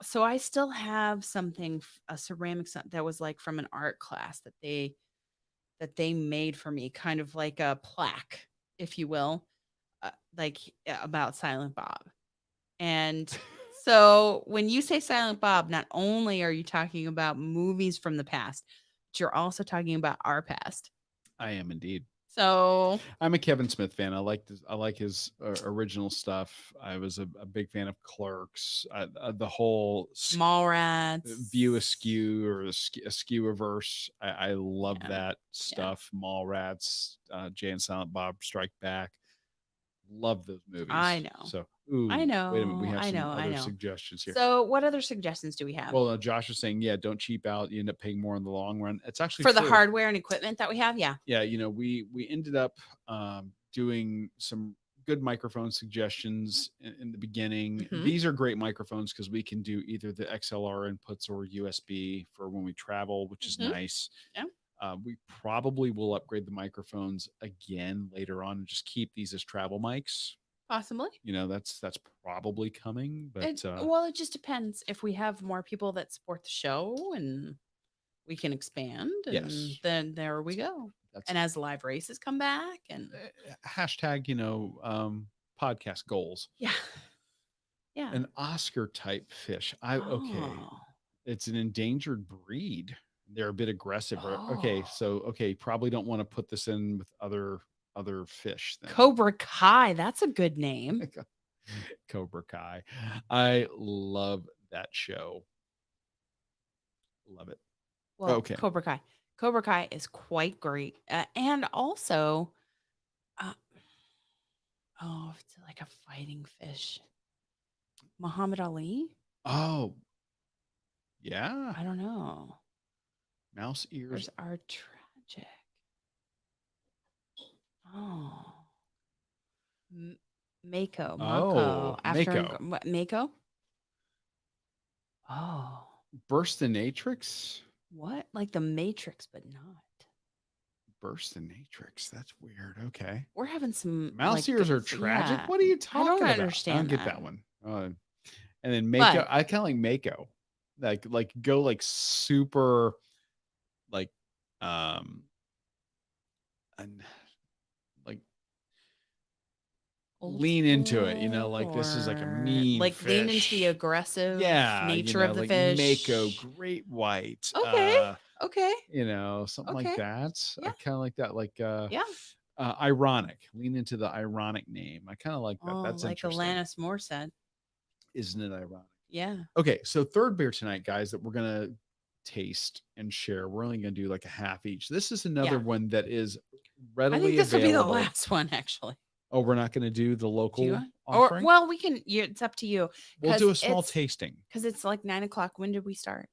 S2: So I still have something, a ceramic that was like from an art class that they made for me, kind of like a plaque, if you will, like about Silent Bob. And so when you say Silent Bob, not only are you talking about movies from the past, but you're also talking about our past.
S1: I am indeed.
S2: So
S1: I'm a Kevin Smith fan. I like this. I like his original stuff. I was a big fan of Clerks. The whole
S2: Mallrats,
S1: View Askew or Askew Reverse. I love
S2: Yeah.
S1: that stuff. Mallrats, Jay and Silent Bob Strike Back. Love those movies.
S2: I know.
S1: So,
S2: I know.
S1: wait a minute. We have
S2: I
S1: some
S2: know. I
S1: other
S2: know.
S1: suggestions here.
S2: So what other suggestions do we have?
S1: Well, Josh is saying, yeah, don't cheap out. You end up paying more in the long run. It's actually
S2: For the
S1: true.
S2: hardware and equipment that we have, yeah.
S1: Yeah, we ended up doing some good microphone suggestions in the beginning.
S2: Mhm.
S1: These are great microphones because we can do either the XLR inputs or USB for when we travel, which is
S2: Mhm.
S1: nice.
S2: Yeah.
S1: We probably will upgrade the microphones again later on and just keep these as travel mics.
S2: Possibly.
S1: That's probably coming, but
S2: Well, it just depends if we have more people that support the show and we can expand, and
S1: Yes.
S2: then there we go.
S1: that's
S2: And as live races come back, and
S1: hashtag, podcast goals.
S2: yeah, yeah.
S1: An Oscar type fish. Okay.
S2: Oh.
S1: It's an endangered breed. They're a bit aggressive. Okay,
S2: Oh.
S1: so probably don't want to put this in with other fish. Then.
S2: Cobra Kai, that's a good name.
S1: Cobra Kai. I love that show. Love it.
S2: Well,
S1: Okay.
S2: Cobra Kai. Cobra Kai is quite great, and also, it's like a fighting fish. Muhammad Ali.
S1: Oh, yeah.
S2: I don't know.
S1: Mouse ears.
S2: Ears are tragic. Oh. Mako.
S1: Oh,
S2: After
S1: Mako.
S2: Mako? Oh.
S1: Burstinatrix?
S2: What? Like the Matrix, but not.
S1: Burstinatrix. That's weird. Okay.
S2: We're having some
S1: Mouse
S2: like,
S1: ears are tragic.
S2: yeah.
S1: What are you talking about?
S2: understand
S1: I don't get
S2: that.
S1: that one. And then Mako.
S2: But-
S1: I kind of like Mako. Like go like super, like, and like
S2: Old
S1: lean into it.
S2: school,
S1: like this is like a
S2: or,
S1: mean,
S2: like lean into
S1: fish.
S2: the aggressive
S1: Yeah,
S2: nature of the
S1: like
S2: fish.
S1: Mako, great white.
S2: Okay. Okay.
S1: Something like
S2: Okay.
S1: that. I
S2: Yeah.
S1: kind of like that. Like
S2: Yeah.
S1: ironic. Lean into the ironic name. I kind of like that.
S2: Oh,
S1: That's
S2: like
S1: interesting.
S2: Alanis Moore said.
S1: Isn't it ironic?
S2: Yeah.
S1: Okay, so third beer tonight, guys, that we're gonna taste and share. We're only gonna do like a half each. This is another
S2: Yeah.
S1: one that is
S2: I
S1: readily
S2: think this will be the
S1: available.
S2: last one, actually.
S1: Oh, we're not gonna do the
S2: Do
S1: local
S2: you?
S1: offering.
S2: Well, we can. It's up to you.
S1: We'll do a
S2: 'cause
S1: small
S2: it's-
S1: tasting.
S2: Because it's like 9:00. When did we start?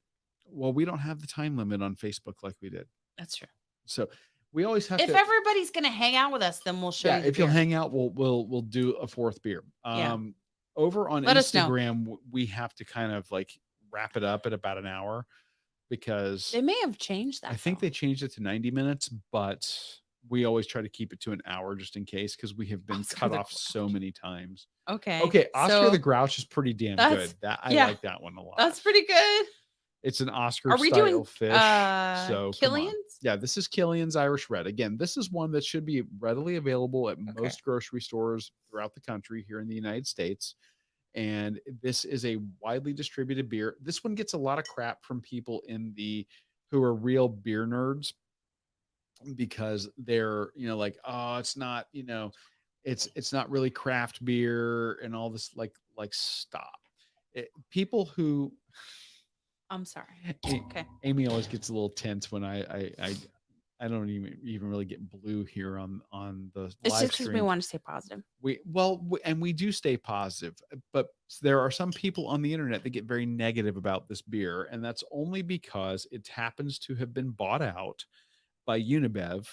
S1: Well, we don't have the time limit on Facebook like we did,
S2: That's true.
S1: so we always have
S2: If
S1: to.
S2: everybody's gonna hang out with us, then we'll show
S1: Yeah,
S2: you. The
S1: if you'll
S2: beer.
S1: hang out, we'll do a fourth beer.
S2: Yeah.
S1: Over on
S2: Let us know.
S1: Instagram, we have to kind of like wrap it up at about an hour because
S2: They may have changed that.
S1: I think
S2: though.
S1: they changed it to 90 minutes, but we always try to keep it to an hour just in case because we have been
S2: Oscar
S1: cut
S2: the
S1: off so
S2: Grouch.
S1: many times.
S2: Okay.
S1: Okay, Oscar
S2: so
S1: the Grouch is pretty damn
S2: that's-
S1: good. I
S2: yeah,
S1: like that one a lot.
S2: That's pretty good.
S1: It's an Oscar
S2: Are we
S1: style
S2: doing
S1: fish. So come on.
S2: Killian's?
S1: Yeah, this is Killian's Irish Red. Again, this is one that should be readily available at
S2: Okay.
S1: most grocery stores throughout the country here in the United States. And this is a widely distributed beer. This one gets a lot of crap from people who are real beer nerds because they're, like, oh, it's not, it's not really craft beer and all this, like stop. People who
S2: I'm sorry. Okay.
S1: Amy always gets a little tense when I don't even really get blue here on the
S2: It's
S1: live
S2: just because we
S1: stream.
S2: want to stay positive.
S1: And we do stay positive, but there are some people on the internet that get very negative about this beer, and that's only because it happens to have been bought out by Unibev,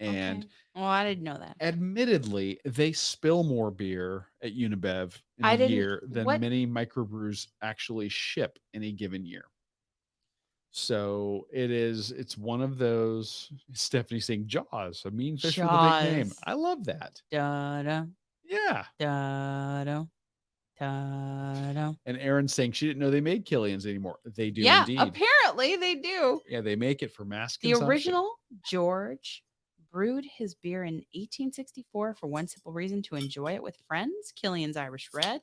S1: and
S2: Okay. Well, I didn't know that.
S1: admittedly, they spill more beer at Unibev in a
S2: I didn't.
S1: year than
S2: What?
S1: many microbrews actually ship in a given year. So it's one of those. Stephanie saying Jaws, a mean fish with a big name.
S2: Jaws.
S1: I love that.
S2: Da da
S1: Yeah.
S2: da da da da.
S1: And Erin's saying she didn't know they made Killian's anymore. They do
S2: Yeah,
S1: indeed.
S2: apparently they do.
S1: Yeah, they make it for mass
S2: The
S1: consumption.
S2: original George brewed his beer in 1864 for one simple reason: to enjoy it with friends. Killian's Irish Red,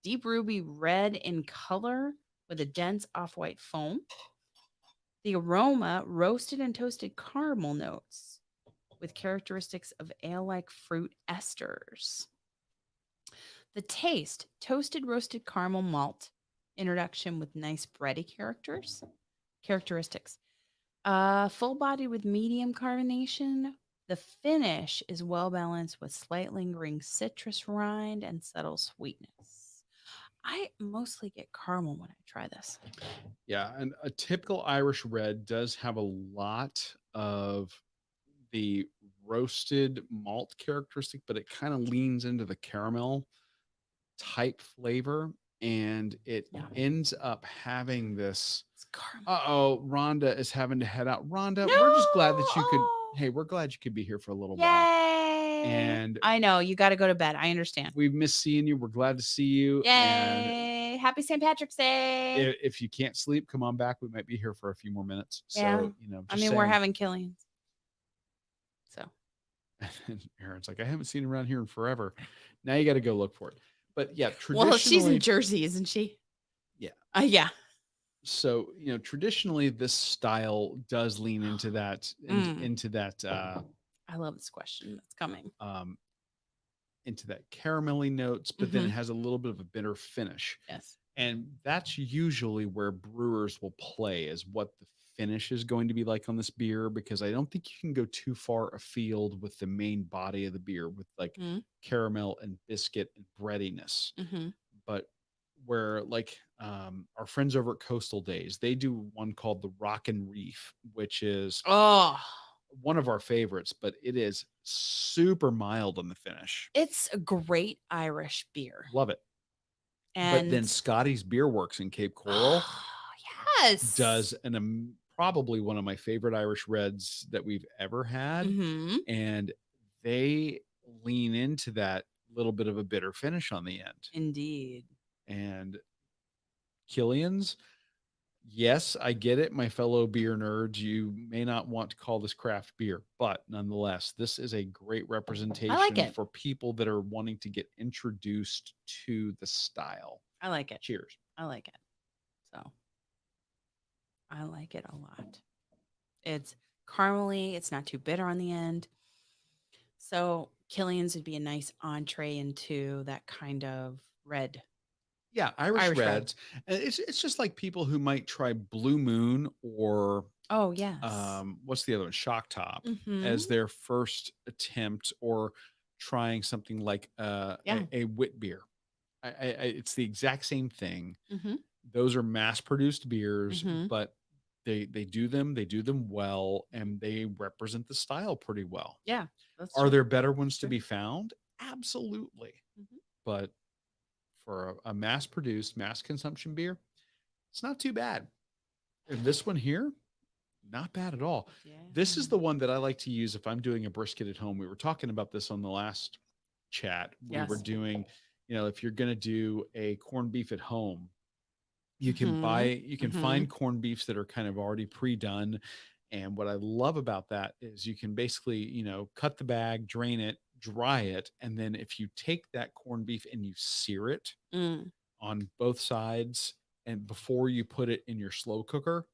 S2: deep ruby red in color with a dense off-white foam. The aroma, roasted and toasted caramel notes with characteristics of ale-like fruit esters. The taste, toasted roasted caramel malt, introduction with nice bready characteristics. Full body with medium carbonation. The finish is well balanced with slight lingering citrus rind and subtle sweetness. I mostly get caramel when I try this.
S1: Yeah, and a typical Irish red does have a lot of the roasted malt characteristic, but it kind of leans into the caramel type flavor, and it
S2: Yeah.
S1: ends up having this.
S2: It's caramel.
S1: Uh-oh, Rhonda is having to head out. Rhonda, we're just glad that you could.
S2: No!
S1: Hey, we're glad you could be here for a little
S2: Yay!
S1: while. And
S2: I know you got to go to bed. I understand.
S1: we've missed seeing you. We're glad to see you. And
S2: Yay! Happy St. Patrick's Day.
S1: if you can't sleep, come on back. We might be here for a few more minutes.
S2: Yeah.
S1: So,
S2: I mean, we're having Killian's. So
S1: And Aaron's like, I haven't seen him around here in forever. Now you got to go look for it. But yeah, traditionally,
S2: well, she's in Jersey, isn't she?
S1: Yeah.
S2: Yeah.
S1: So, traditionally this style does lean into that, into that,
S2: I love this question that's coming.
S1: into that caramelly notes, but then it has a little bit of a bitter finish.
S2: Yes.
S1: And that's usually where brewers will play, is what the finish is going to be like on this beer, because I don't think you can go too far afield with the main body of the beer with like caramel and biscuit and breadiness. But where like our friends over at Coastal Days, they do one called the Rock and Reef, which is one of our favorites, but it is super mild on the finish.
S2: It's a great Irish beer.
S1: Love it.
S2: And
S1: but then Scotty's Beer Works in Cape Coral
S2: yes,
S1: does probably one of my favorite Irish reds that we've ever had. And they lean into that little bit of a bitter finish on the end.
S2: Indeed.
S1: And Killian's, yes, I get it, my fellow beer nerds. You may not want to call this craft beer, but nonetheless, this is a great representation for people that are wanting to get introduced to the style.
S2: I like it.
S1: Cheers.
S2: I like it. So I like it a lot. It's caramely. It's not too bitter on the end. So Killian's would be a nice entree into that kind of red.
S1: Yeah, Irish reds. And it's just like people who might try Blue Moon or
S2: yes.
S1: What's the other one? Shock Top as their first attempt, or trying something like a wit beer. It's the exact same thing. Those are mass-produced beers, but they do them well, and they represent the style pretty well.
S2: Yeah.
S1: Are there better ones to be found? Absolutely. But for a mass-produced, mass consumption beer, it's not too bad. And this one here, not bad at all. Yeah. This is the one that I like to use if I'm doing a brisket at home. We were talking about this on the last chat. We were doing, if you're going to do a corned beef at home, you can find corned beefs that are kind of already pre-done. And what I love about that is you can basically, cut the bag, drain it, dry it, and then if you take that corned beef and you sear it
S2: Mm.
S1: on both sides, and before you put it in your slow cooker,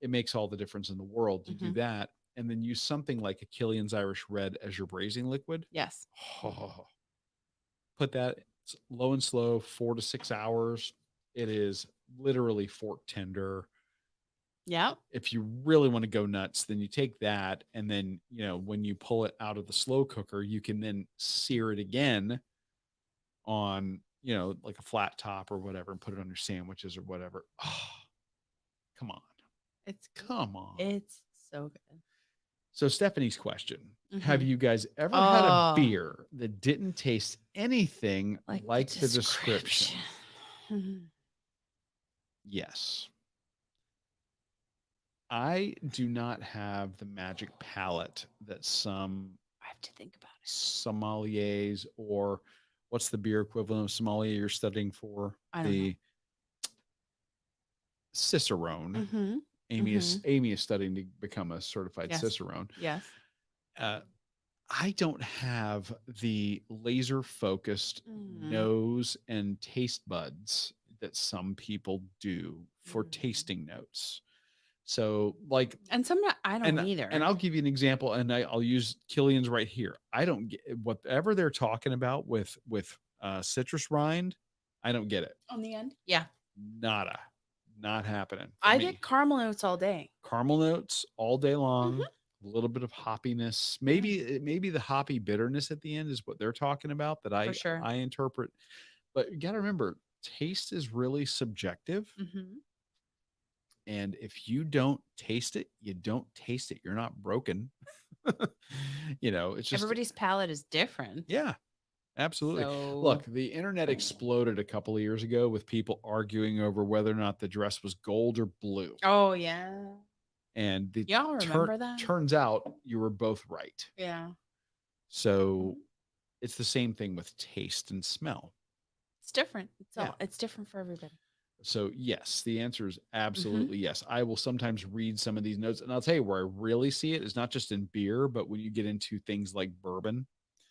S1: it makes all the difference in the world to do
S2: Mhm.
S1: that. And then use something like a Killian's Irish Red as your braising liquid.
S2: Yes.
S1: Oh, put that low and slow, 4 to 6 hours. It is literally fork tender.
S2: Yep.
S1: If you really want to go nuts, then you take that, and then when you pull it out of the slow cooker, you can then sear it again on like a flat top or whatever, and put it on your sandwiches or whatever. Oh, come on,
S2: It's
S1: come on.
S2: it's so good.
S1: So Stephanie's question: have
S2: Mhm.
S1: you guys ever had a
S2: Oh.
S1: beer that didn't taste anything like the description?
S2: Mhm.
S1: Yes. I do not have the magic palate that some
S2: I have to think about it.
S1: sommeliers, or what's the beer equivalent of sommelier you're studying for?
S2: I don't know.
S1: The Cicerone.
S2: Mhm.
S1: Amy is studying to become a certified
S2: Yes.
S1: Cicerone.
S2: Yes.
S1: Uh, I don't have the laser focused
S2: Mm.
S1: nose and taste buds that some people do for
S2: Mm.
S1: tasting notes. So, like,
S2: And some I don't either.
S1: and I'll give you an example, and I'll use Killian's right here. I don't get whatever they're talking about with citrus rind. I don't get it.
S2: On the end? Yeah.
S1: Nada, not happening for
S2: I
S1: me.
S2: get caramel notes all day.
S1: Caramel notes all day long.
S2: Mhm.
S1: A little bit of hoppiness.
S2: Yeah.
S1: Maybe the hoppy bitterness at the end is what they're talking about that
S2: For sure.
S1: I interpret. But you got to remember, taste is really subjective.
S2: Mhm.
S1: And if you don't taste it, you don't taste it. You're not broken. It's just,
S2: Everybody's palate is different.
S1: yeah, absolutely.
S2: So
S1: Look, the internet exploded a couple of years ago with people arguing over whether or not the dress was gold or blue.
S2: Oh yeah.
S1: And the
S2: Y'all remember that?
S1: turns out you were both right.
S2: Yeah.
S1: So it's the same thing with taste and smell.
S2: It's different.
S1: Yeah.
S2: It's different for everybody.
S1: So yes, the answer is
S2: Mm-hmm.
S1: absolutely yes. I will sometimes read some of these notes, and I'll tell you where I really see it is not just in beer, but when you get into things like bourbon.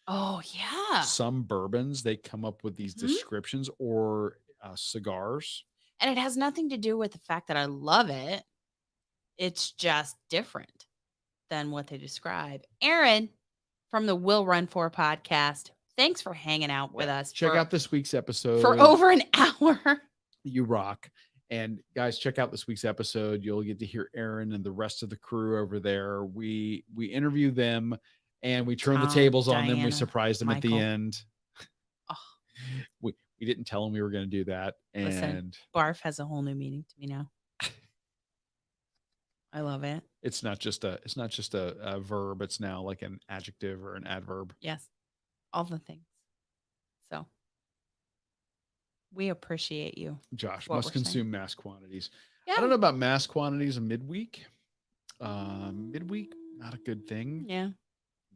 S2: Oh yeah.
S1: Some bourbons, they come up with these
S2: Mhm.
S1: descriptions, or cigars.
S2: And it has nothing to do with the fact that I love it. It's just different than what they describe. Aaron from the Will Run For podcast, thanks for hanging out with us.
S1: Check out this week's episode
S2: for over an hour.
S1: You rock. And guys, check out this week's episode. You'll get to hear Aaron and the rest of the crew over there. We interview them, and we turn the
S2: Tom,
S1: tables on them. We
S2: Diana,
S1: surprised them at the
S2: Michael.
S1: end.
S2: Oh,
S1: We didn't tell them we were going to do that. And
S2: listen, barf has a whole new meaning to me now. I love it.
S1: it's not just a verb. It's now like an adjective or an adverb.
S2: Yes, all the things. So we appreciate you.
S1: Josh
S2: what
S1: must
S2: we're saying.
S1: consume mass quantities.
S2: Yeah.
S1: I don't know about mass quantities of midweek. Midweek, not a good thing.
S2: Yeah.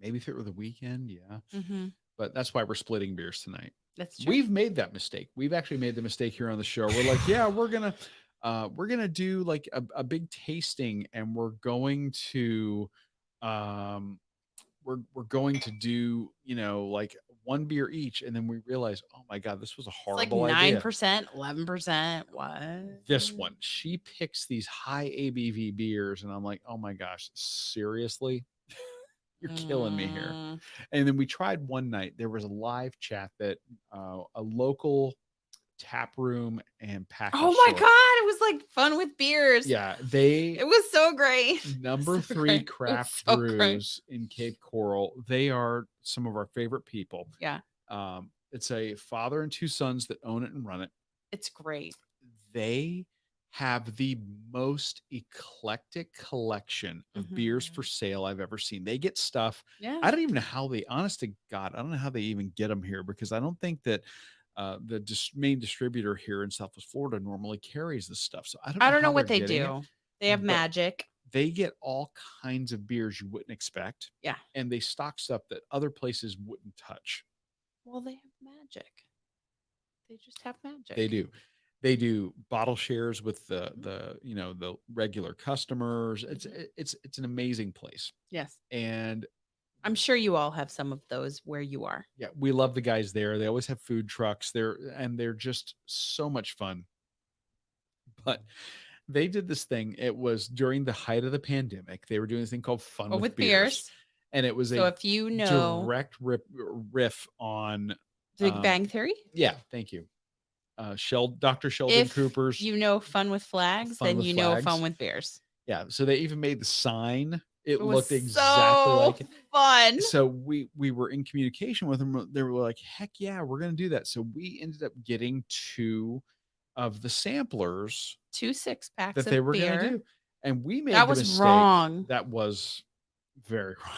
S1: Maybe if it were the weekend, yeah.
S2: Mm-hmm.
S1: But that's why we're splitting beers tonight.
S2: That's true.
S1: We've made that mistake. We've actually made the mistake here on the show. We're like, yeah, we're gonna do like a big tasting, and we're going to we're going to do like one beer each, and then we realize, oh my god, this was a
S2: It's like
S1: horrible idea.
S2: 9%, 11%. What?
S1: This one, she picks these high ABV beers, and I'm like, oh my gosh, seriously? You're killing me here.
S2: Mm.
S1: And then we tried one night. There was a live chat that a local tap room and package
S2: Oh my
S1: store.
S2: god, it was like fun with beers.
S1: Yeah,
S2: It was so great.
S1: number
S2: So
S1: 3
S2: great. It was
S1: craft
S2: so great.
S1: brews in Cape Coral. They are some of our favorite people.
S2: Yeah,
S1: It's a father and 2 sons that own it and run it.
S2: it's great.
S1: They have the most eclectic collection of beers for sale I've ever seen. They get stuff.
S2: Yeah.
S1: I don't even know how they, honest to God, I don't know how they even get them here, because I don't think that the main distributor here in Southwest Florida normally carries this stuff. So I don't know
S2: know
S1: how
S2: what
S1: they're
S2: they
S1: getting
S2: do.
S1: it,
S2: They have
S1: but
S2: magic.
S1: They get all kinds of beers you wouldn't expect.
S2: Yeah.
S1: And they stock stuff that other places wouldn't touch.
S2: Well, they have magic. They just have magic.
S1: They do. They do bottle shares with the regular customers. It's an amazing place.
S2: Yes.
S1: And
S2: I'm sure you all have some of those where you are.
S1: Yeah, we love the guys there. They always have food trucks there, and they're just so much fun. But they did this thing. It was during the height of the pandemic. They were doing this thing called Fun
S2: Oh,
S1: with
S2: with
S1: Beers,
S2: beers.
S1: and it was
S2: So
S1: a
S2: if you know
S1: direct riff on,
S2: Big Bang Theory,
S1: yeah, thank you, Dr. Sheldon
S2: if
S1: Cooper's
S2: you know Fun with Flags,
S1: Fun
S2: then
S1: with
S2: you know Fun
S1: Flags.
S2: with Beers.
S1: Yeah, so they even made the sign. It
S2: It was
S1: looked exactly
S2: so
S1: like it.
S2: fun.
S1: So we were in communication with them. They were like, "Heck yeah, we're gonna do that." So we ended up getting two of the samplers
S2: 2 6-packs
S1: that they
S2: of
S1: were gonna
S2: beer.
S1: do, and we made
S2: That
S1: the
S2: was
S1: mistake.
S2: wrong.
S1: That was very wrong.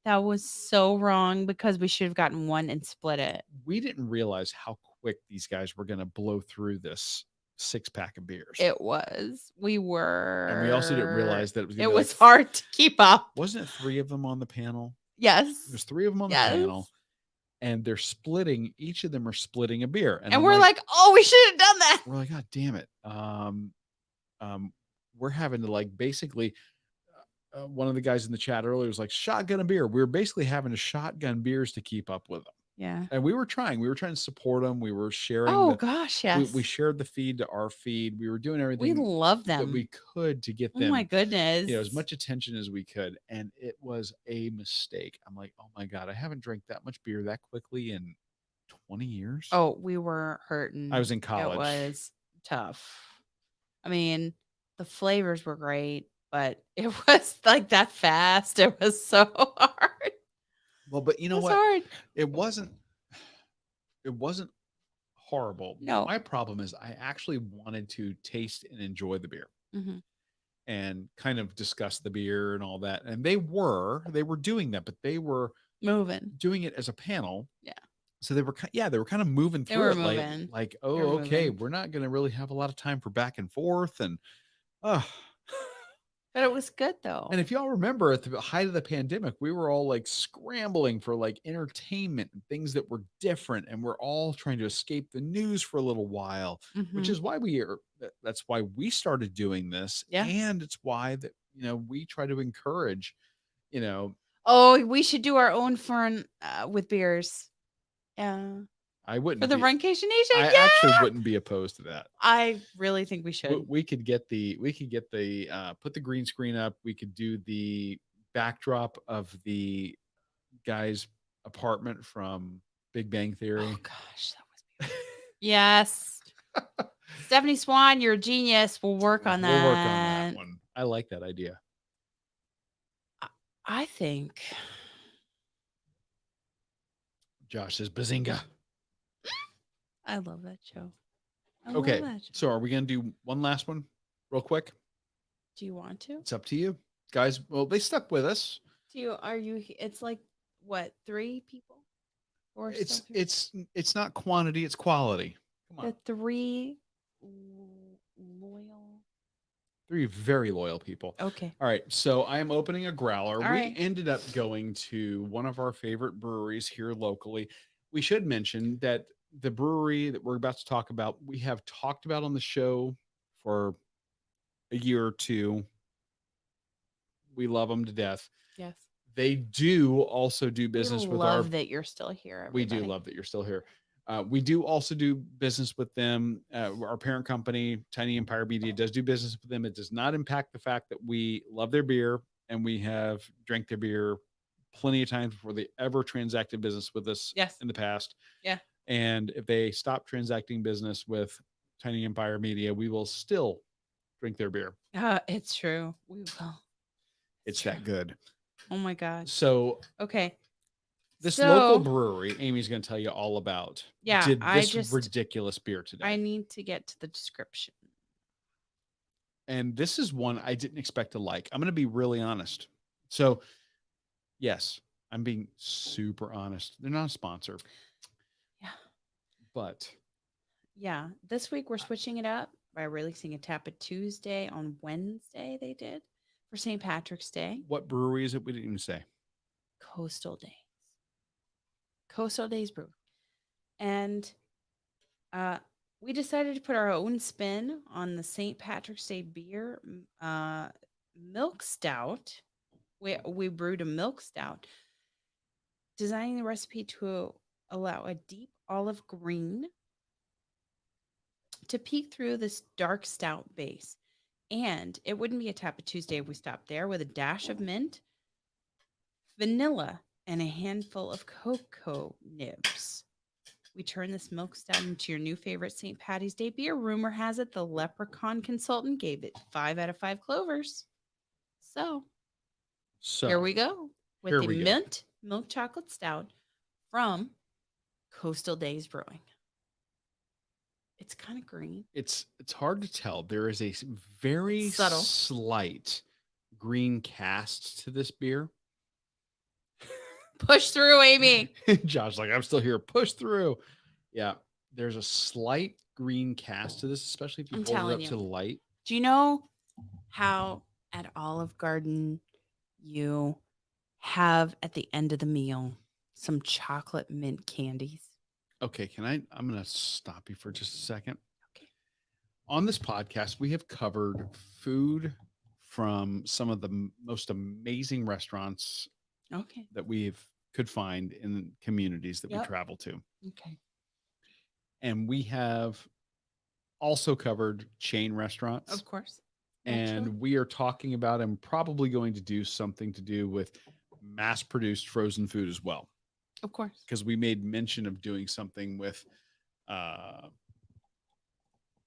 S2: That was so wrong because we should have gotten one and split it.
S1: We didn't realize how quick these guys were gonna blow through this 6-pack of beers.
S2: It was. We were.
S1: And we also didn't realize that it was gonna
S2: It
S1: be
S2: was
S1: like,
S2: hard to keep up.
S1: wasn't it 3 of them on the panel?
S2: Yes.
S1: There's 3 of them on the
S2: Yes.
S1: panel, and they're splitting. Each of them are splitting a beer,
S2: And
S1: I'm
S2: we're like, oh, we should have done that.
S1: we're like, God damn it! We're having to like basically. One of the guys in the chat earlier was like, shotgun a beer. We were basically having to shotgun beers to keep up with them,
S2: Yeah.
S1: and we were trying. We were trying to support them. We were sharing.
S2: Oh gosh, yes.
S1: We shared the feed to our feed. We were doing
S2: We
S1: everything
S2: love
S1: that
S2: them.
S1: we could to get
S2: Oh
S1: them,
S2: my goodness.
S1: as much attention as we could, and it was a mistake. I'm like, oh my god, I haven't drank that much beer that quickly in 20 years.
S2: Oh, we were hurting.
S1: I was in college.
S2: It was tough. I mean, the flavors were great, but it was like that fast. It was so hard.
S1: Well, but you know
S2: It was
S1: what?
S2: hard.
S1: It wasn't horrible.
S2: No.
S1: My problem is I actually wanted to taste and enjoy the beer
S2: Mhm.
S1: and kind of discuss the beer and all that. And they were doing that, but they were
S2: Moving.
S1: doing it as a panel.
S2: Yeah.
S1: So they were kind of moving
S2: They
S1: through
S2: were
S1: it like
S2: moving.
S1: like,
S2: They were
S1: oh, okay,
S2: moving.
S1: we're not going to really have a lot of time for back and forth, and oh.
S2: But it was good though.
S1: And if y'all remember at the height of the pandemic, we were all like scrambling for like entertainment and things that were different. And we're all trying to escape the news for a little while, which
S2: Mhm.
S1: is why that's why we started doing this.
S2: Yeah.
S1: And it's why that, we try to encourage,
S2: Oh, we should do our own fun with beers. Yeah.
S1: I wouldn't
S2: For the
S1: be,
S2: Runcation Nation.
S1: I
S2: Yeah.
S1: actually wouldn't be opposed to that.
S2: I really think we should.
S1: We could get the put the green screen up. We could do the backdrop of the guy's apartment from Big Bang Theory.
S2: Oh gosh, that was beautiful. Yes. Stephanie Swan, you're a genius. We'll work on that.
S1: We'll work on that one. I like that idea.
S2: I think
S1: Josh says Bazinga.
S2: I love that show. I
S1: Okay,
S2: love that show.
S1: so are we going to do one last one real quick?
S2: Do you want to?
S1: It's up to you. Guys, well, they stuck with us.
S2: It's like what, 3 people? Or
S1: It's not quantity, it's quality. Come on.
S2: the 3 loyal.
S1: 3 very loyal people.
S2: Okay.
S1: All right, so I am opening a growler.
S2: All
S1: We
S2: right.
S1: ended up going to one of our favorite breweries here locally. We should mention that the brewery that we're about to talk about, we have talked about on the show for a year or two. We love them to death.
S2: Yes.
S1: They do also do business with our.
S2: Love that you're still here.
S1: We do love that you're still here. We do also do business with them. Our parent company, Tiny Empire Media, does do business with them. It does not impact the fact that we love their beer and we have drank their beer plenty of times before they ever transacted business with us.
S2: Yes.
S1: In the past.
S2: Yeah.
S1: And if they stop transacting business with Tiny Empire Media, we will still drink their beer.
S2: It's true. We will.
S1: It's that good.
S2: Oh my God.
S1: So
S2: Okay.
S1: this
S2: So-
S1: local brewery, Amy's going to tell you all about.
S2: Yeah,
S1: did
S2: I
S1: this
S2: just-
S1: ridiculous beer today.
S2: I need to get to the description.
S1: And this is one I didn't expect to like. I'm going to be really honest. So, yes, I'm being super honest. They're not a sponsor.
S2: Yeah.
S1: But
S2: Yeah. This week we're switching it up by releasing a Tap It Tuesday on Wednesday. They did for St. Patrick's Day.
S1: what brewery is it? We didn't even say.
S2: Coastal Days. Coastal Days Brew. And we decided to put our own spin on the St. Patrick's Day beer milk stout. We brewed a milk stout. designing the recipe to allow a deep olive green to peek through this dark stout base. And it wouldn't be a Tapa Tuesday if we stopped there with a dash of mint, vanilla, and a handful of cocoa nibs. We turn this milk stout into your new favorite St. Patty's Day beer. Rumor has it the leprechaun consultant gave it 5 out of 5 clovers. So
S1: So
S2: here we go with
S1: here
S2: the
S1: we go.
S2: mint milk chocolate stout from Coastal Days Brewing. It's kind of green.
S1: It's hard to tell. There is a very
S2: Subtle.
S1: slight green cast to this beer.
S2: Push through, Amy.
S1: Josh's like, I'm still here. Push through. Yeah, there's a slight green cast to this, especially if you
S2: I'm
S1: hold it
S2: telling
S1: up
S2: you.
S1: to the light.
S2: Do you know how at Olive Garden you have at the end of the meal some chocolate mint candies?
S1: Okay, I'm going to stop you for just a second.
S2: Okay.
S1: On this podcast, we have covered food from some of the most amazing restaurants
S2: Okay.
S1: that we could find in communities that we
S2: Yep.
S1: travel to.
S2: Okay.
S1: And we have also covered chain restaurants.
S2: Of course.
S1: And
S2: Naturally.
S1: we are talking about and probably going to do something to do with mass produced frozen food as well.
S2: Of course.
S1: Because we made mention of doing something with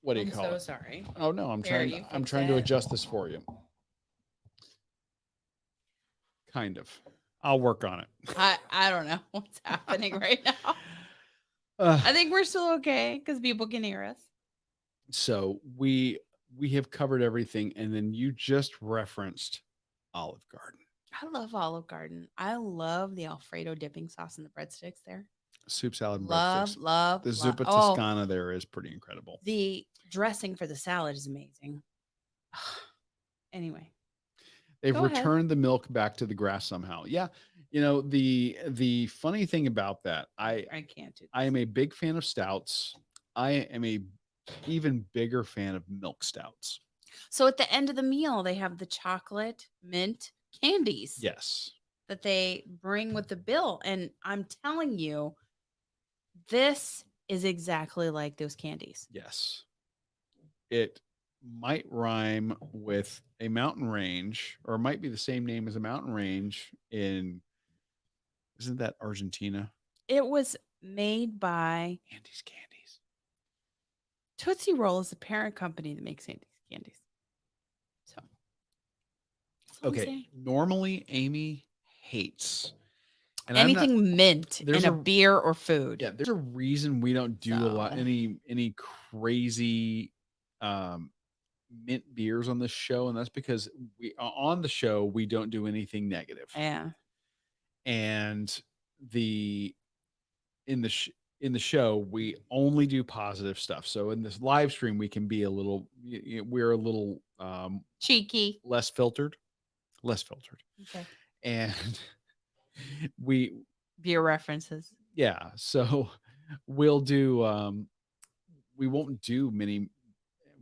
S1: what do you
S2: I'm
S1: call
S2: so
S1: it?
S2: sorry.
S1: Oh no, I'm
S2: Here,
S1: trying
S2: you
S1: I'm
S2: fix
S1: trying to
S2: it.
S1: adjust this for you. Kind of. I'll work on it.
S2: I don't know what's happening right now. I think we're still okay because people can hear us.
S1: So we have covered everything, and then you just referenced Olive Garden.
S2: I love Olive Garden. I love the Alfredo dipping sauce and the breadsticks there.
S1: Soup, salad, and
S2: Love,
S1: breadsticks.
S2: love,
S1: The
S2: love.
S1: zuppa
S2: Oh,
S1: toscana there is pretty incredible.
S2: the dressing for the salad is amazing. Anyway,
S1: They've
S2: Go ahead.
S1: returned the milk back to the grass somehow. Yeah, you know the funny thing about that,
S2: I can't do.
S1: I am a big fan of stouts. I am a even bigger fan of milk stouts.
S2: So at the end of the meal, they have the chocolate mint candies
S1: Yes.
S2: that they bring with the bill, and I'm telling you, this is exactly like those candies.
S1: Yes. It might rhyme with a mountain range, or it might be the same name as a mountain range in, isn't that Argentina?
S2: It was made by
S1: Andy's Candies.
S2: Tootsie Roll is the parent company that makes Andy's candies. So, that's all I'm
S1: Okay.
S2: saying.
S1: Normally, Amy hates and I'm not-
S2: Anything mint in
S1: there's
S2: a
S1: a-
S2: beer or food.
S1: yeah, there's a reason we don't do a lot
S2: So-
S1: any crazy mint beers on this show, and that's because we on the show we don't do anything negative.
S2: Yeah.
S1: And in the show we only do positive stuff. So in this live stream we can be a little we're a little
S2: Cheeky.
S1: less filtered.
S2: Okay.
S1: And we
S2: Beer references.
S1: yeah, so we'll do we won't do many.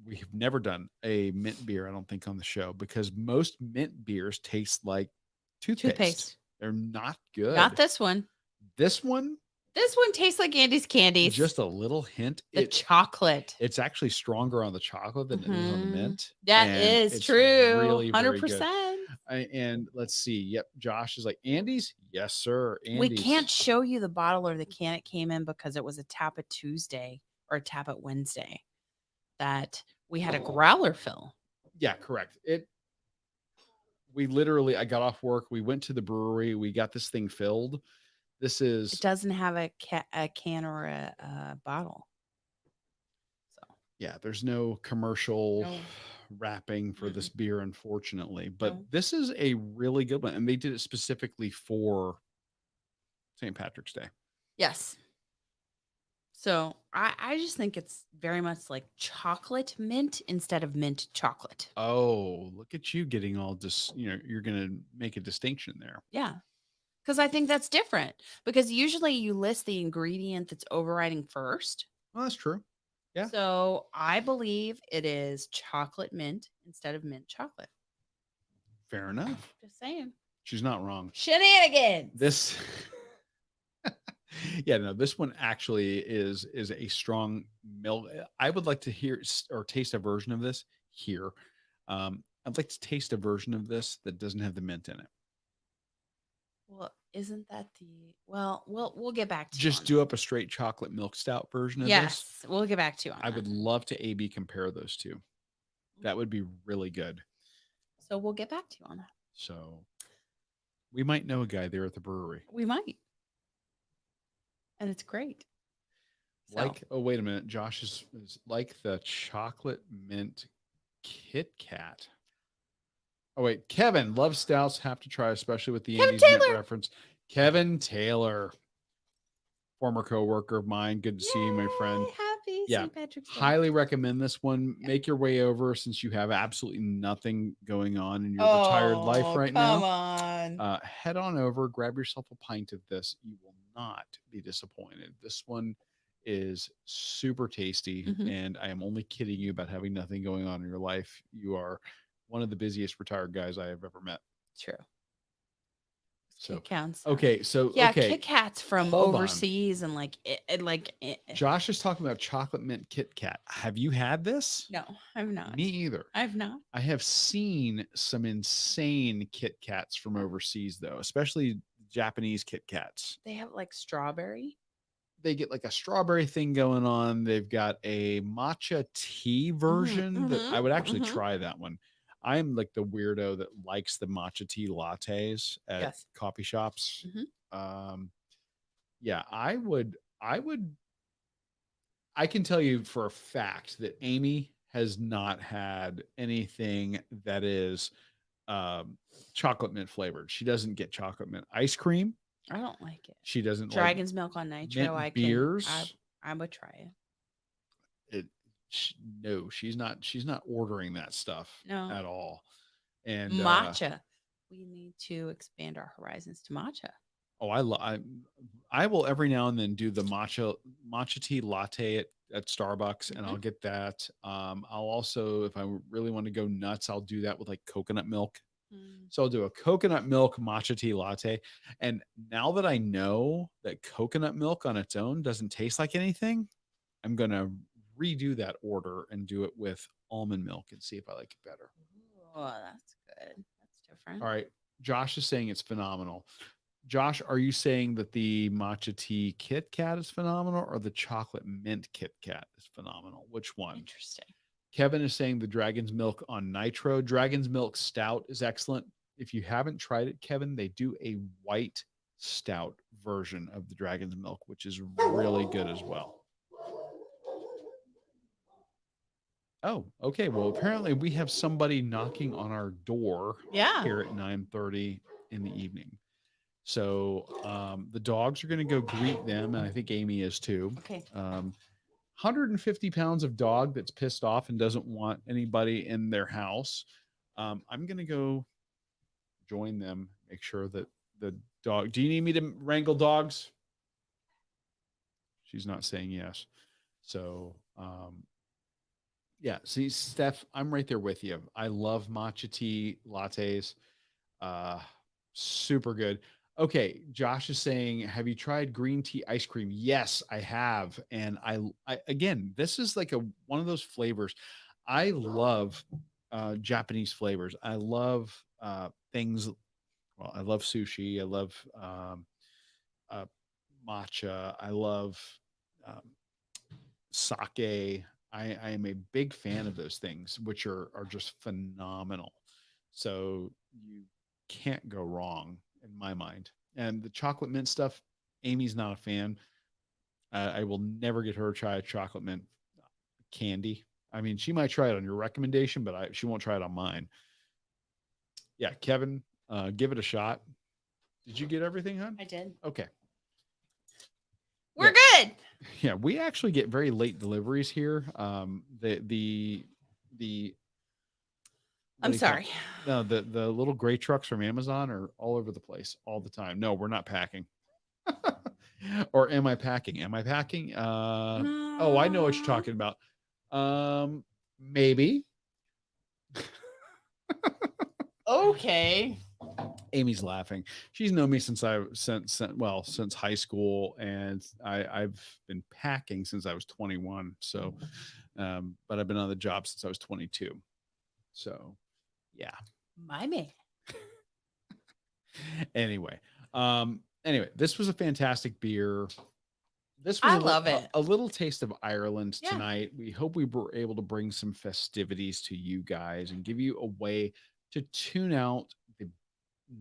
S1: We have never done a mint beer, I don't think, on the show, because most mint beers taste like toothpaste. They're not good.
S2: Not this one.
S1: This one,
S2: This one tastes like Andy's candies.
S1: just a little hint.
S2: the chocolate.
S1: It's actually stronger on the chocolate than it is on the
S2: Mhm.
S1: mint.
S2: That
S1: and
S2: is
S1: it's
S2: true.
S1: Really, very good.
S2: 100%.
S1: And let's see. Yep, Josh is like, Andy's? Yes, sir. Andy's.
S2: We can't show you the bottle or the can it came in because it was a Tapa Tuesday or a Tapa Wednesday that we had a growler fill.
S1: Yeah, correct. We literally, I got off work. We went to the brewery. We got this thing filled. This is
S2: It doesn't have a can or a bottle. So
S1: yeah, there's no commercial
S2: No.
S1: wrapping for this beer, unfortunately. But
S2: No.
S1: this is a really good one. And they did it specifically for St. Patrick's Day.
S2: yes. So I just think it's very much like chocolate mint instead of mint chocolate.
S1: Oh, look at you getting all you're going to make a distinction there.
S2: Yeah. Because I think that's different. Because usually you list the ingredient that's overriding first.
S1: Well, that's true. Yeah.
S2: So I believe it is chocolate mint instead of mint chocolate.
S1: Fair enough.
S2: Just saying.
S1: She's not wrong.
S2: Shenanigans.
S1: This Yeah, no, this one actually is a strong milk. I would like to hear or taste a version of this here. I'd like to taste a version of this that doesn't have the mint in it.
S2: Well, isn't that the well, we'll get back to you
S1: Just
S2: on
S1: do
S2: that.
S1: up a straight chocolate milk stout version of this.
S2: Yes, we'll get back to you on
S1: I
S2: that.
S1: would love to A/B compare those two. That would be really good.
S2: So we'll get back to you on that.
S1: So we might know a guy there at the brewery.
S2: We might. And it's great. So,
S1: Like, oh, wait a minute. Josh is like the chocolate mint Kit Kat. Oh, wait. Kevin loves stouts. Have to try, especially with the
S2: Kevin
S1: Andy's mint
S2: Taylor!
S1: reference. Kevin Taylor, former coworker of mine. Good to see you, my friend.
S2: Yay, happy
S1: Yeah,
S2: St. Patrick's Day.
S1: highly recommend this one.
S2: Yeah.
S1: Make your way over since you have absolutely nothing going on in your retired life right
S2: come
S1: now.
S2: on.
S1: Head on over, grab yourself a pint of this. You will not be disappointed. This one is super tasty,
S2: Mhm.
S1: and I am only kidding you about having nothing going on in your life. You are one of the busiest retired guys I have ever met.
S2: True.
S1: So
S2: Kit counts.
S1: okay, so
S2: Yeah,
S1: okay,
S2: Kit Kats from
S1: hold on.
S2: overseas and
S1: Josh is talking about chocolate mint Kit Kat. Have you had this?
S2: No, I've not.
S1: Me either.
S2: I've not.
S1: I have seen some insane Kit Kats from overseas, though, especially Japanese Kit Kats.
S2: They have like strawberry.
S1: They get like a strawberry thing going on. They've got a matcha tea version that I would actually try that one. I'm like the weirdo that likes the matcha tea lattes at
S2: Yes.
S1: coffee shops.
S2: Mhm.
S1: Yeah, I can tell you for a fact that Amy has not had anything that is chocolate mint flavored. She doesn't get chocolate mint ice cream.
S2: I don't like it.
S1: She doesn't
S2: Dragon's milk on nitro.
S1: mint beers.
S2: I would try it.
S1: No, she's not ordering that stuff
S2: No.
S1: at all. And
S2: Matcha. We need to expand our horizons to matcha.
S1: oh, I will every now and then do the matcha tea latte at Starbucks, and I'll get that. I'll also, if I really want to go nuts, I'll do that with like coconut milk. So I'll do a coconut milk matcha tea latte. And now that I know that coconut milk on its own doesn't taste like anything, I'm gonna redo that order and do it with almond milk and see if I like it better.
S2: Oh, that's good. That's different.
S1: All right. Josh is saying it's phenomenal. Josh, are you saying that the matcha tea Kit Kat is phenomenal or the chocolate mint Kit Kat is phenomenal? Which one?
S2: Interesting.
S1: Kevin is saying the Dragon's Milk on Nitro. Dragon's Milk Stout is excellent. If you haven't tried it, Kevin, they do a white stout version of the Dragon's Milk, which is really good as well. Oh, okay. Well, apparently we have somebody knocking on our door here at 9:30 in the evening. So the dogs are going to go greet them, and I think Amy is too.
S2: Okay.
S1: 150 pounds of dog that's pissed off and doesn't want anybody in their house. I'm going to go join them, make sure that the dog. Do you need me to wrangle dogs? She's not saying yes. So, yeah, see, Steph, I'm right there with you. I love matcha tea lattes. Super good. Okay, Josh is saying, have you tried green tea ice cream? Yes, I have. And I again, this is like one of those flavors. I love Japanese flavors. I love things. Well, I love sushi. I love matcha. I love sake. I am a big fan of those things, which are just phenomenal. So you can't go wrong in my mind. And the chocolate mint stuff, Amy's not a fan. I will never get her to try a chocolate mint candy. I mean, she might try it on your recommendation, but she won't try it on mine. Yeah, Kevin, give it a shot. Did you get everything, hon?
S2: I did.
S1: Okay.
S2: We're good.
S1: Yeah, we actually get very late deliveries here.
S2: I'm sorry.
S1: No, the little gray trucks from Amazon are all over the place all the time. No, we're not packing. Or am I packing? Am I packing? Oh, I know what you're talking about. Maybe.
S2: Okay.
S1: Amy's laughing. She's known me since since high school, and I've been packing since I was 21. So, but I've been on the job since I was 22. So, yeah.
S2: My man.
S1: Anyway, this was a fantastic beer. This was
S2: I love it.
S1: a little taste of Ireland
S2: Yeah.
S1: tonight. We hope we were able to bring some festivities to you guys and give you a way to tune out the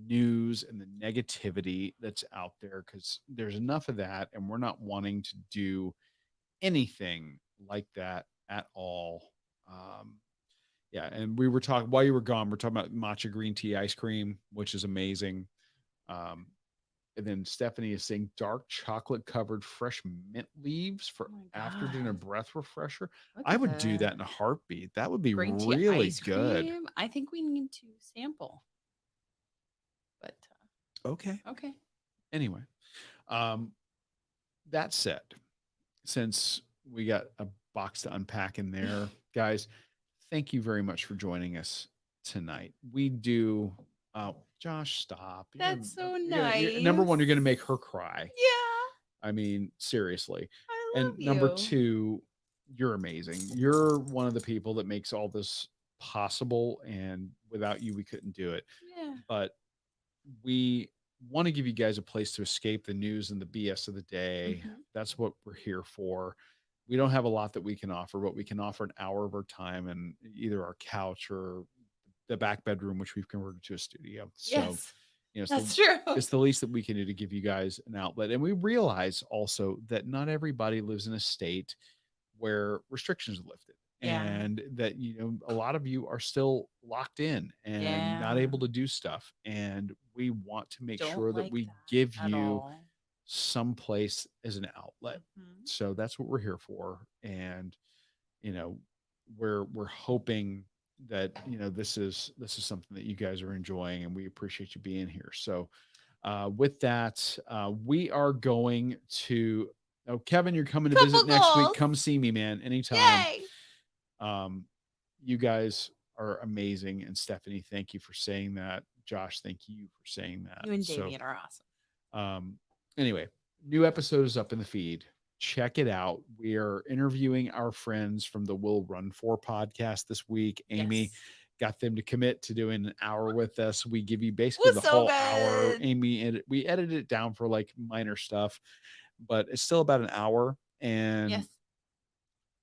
S1: news and the negativity that's out there, because there's enough of that, and we're not wanting to do anything like that at all. Yeah, and we were talking while you were gone. We're talking about matcha green tea ice cream, which is amazing. Um, and then Stephanie is saying dark chocolate covered fresh mint leaves for
S2: Oh my
S1: after dinner
S2: God.
S1: breath refresher.
S2: Look
S1: I
S2: at
S1: would do that
S2: that.
S1: in a heartbeat. That would be
S2: Green tea
S1: really
S2: ice
S1: good.
S2: cream. I think we need to sample. But
S1: Okay.
S2: okay.
S1: Anyway, that said, since we got a box to unpack in there, guys, thank you very much for joining us tonight. We do. Josh, stop.
S2: That's so
S1: Number one, you're gonna make
S2: nice.
S1: her cry.
S2: Yeah.
S1: I mean, seriously.
S2: I love
S1: And number
S2: you.
S1: two, you're amazing. You're one of the people that makes all this possible, and without you, we couldn't do it.
S2: Yeah.
S1: But we want to give you guys a place to escape the news and the BS of the day.
S2: Mhm.
S1: That's what we're here for. We don't have a lot that we can offer, but we can offer an hour of our time and either our couch or the back bedroom, which we've converted to a studio. So,
S2: Yes.
S1: it's
S2: That's
S1: the,
S2: true.
S1: it's the least that we can do to give you guys an outlet. And we realize also that not everybody lives in a state where restrictions are lifted.
S2: Yeah.
S1: And that, a lot of you are still locked in and not
S2: Yeah.
S1: able to do stuff. And we want to make
S2: Don't
S1: sure that
S2: like
S1: we
S2: that
S1: give
S2: at
S1: you
S2: all.
S1: some place as an outlet.
S2: Mhm.
S1: So that's what we're here for. And, we're hoping that, this is something that you guys are enjoying, and we appreciate you being here. So, with that, we are going to. Oh, Kevin, you're coming to visit
S2: Couple
S1: next week.
S2: goals.
S1: Come see me, man, anytime.
S2: Yay.
S1: You guys are amazing, and Stephanie, thank you for saying that. Josh, thank you for saying that.
S2: You and
S1: So,
S2: Damien are awesome.
S1: anyway, new episode is up in the feed. Check it out. We are interviewing our friends from the Will Run For podcast this week. Amy
S2: Yes.
S1: got them to commit to doing an hour with us. We give you basically
S2: Was
S1: the
S2: so
S1: whole hour.
S2: good.
S1: Amy, we edited it down for like minor stuff, but it's still about an hour, and
S2: Yes.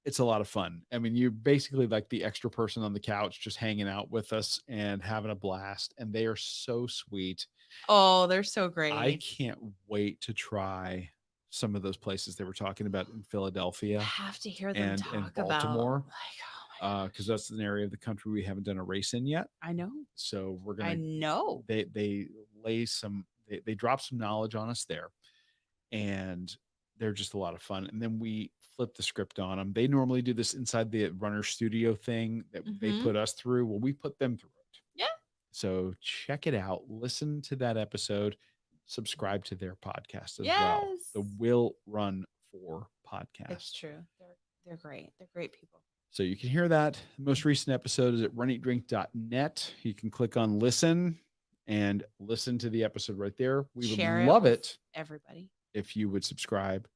S1: it's a lot of fun. I mean, you're basically like the extra person on the couch, just hanging out with us and having a blast. And they are so sweet.
S2: Oh, they're so great.
S1: I can't wait to try some of those places they were talking about in Philadelphia.
S2: I have to hear them
S1: and
S2: talk
S1: Baltimore,
S2: about. Like, oh my God.
S1: because that's an area of the country we haven't done a race in yet.
S2: I know.
S1: So we're
S2: I
S1: gonna.
S2: know.
S1: They lay some. They drop some knowledge on us there, and they're just a lot of fun. And then we flip the script on them. They normally do this inside the runner studio thing that they
S2: Mhm.
S1: put us through. Well, we put them through it.
S2: Yeah.
S1: So check it out. Listen to that episode. Subscribe to their podcast as well. The
S2: Yes.
S1: Will Run For podcast.
S2: It's true. They're great. They're great people.
S1: So you can hear that. The most recent episode is at runeatdrink.net. You can click on listen and listen to the episode right there. We would
S2: Share
S1: love
S2: with
S1: it
S2: everybody.
S1: if you would subscribe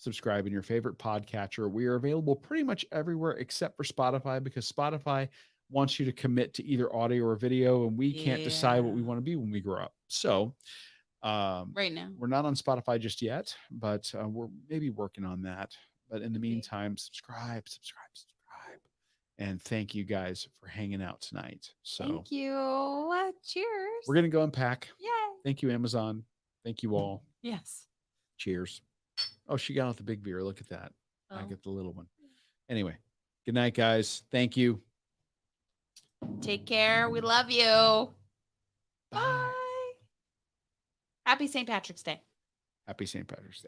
S1: in your favorite podcatcher. We are available pretty much everywhere except for Spotify, because Spotify wants you to commit to either audio or video, and we can't decide what we
S2: Yeah.
S1: want to be when we grow up. So
S2: Right now.
S1: we're not on Spotify just yet, but we're maybe working on that. But in the
S2: Okay.
S1: meantime, subscribe. And thank you guys for hanging out tonight. So
S2: Thank you. Cheers.
S1: we're going to go unpack.
S2: Yay.
S1: Thank you, Amazon. Thank you all.
S2: Yes.
S1: Cheers. Oh, she got out the big beer. Look at that. I
S2: Oh.
S1: get the little one. Anyway, good night, guys. Thank you.
S2: Take care. We love you.
S1: Bye.
S2: Bye. Happy St. Patrick's Day.
S1: Happy St. Patrick's Day.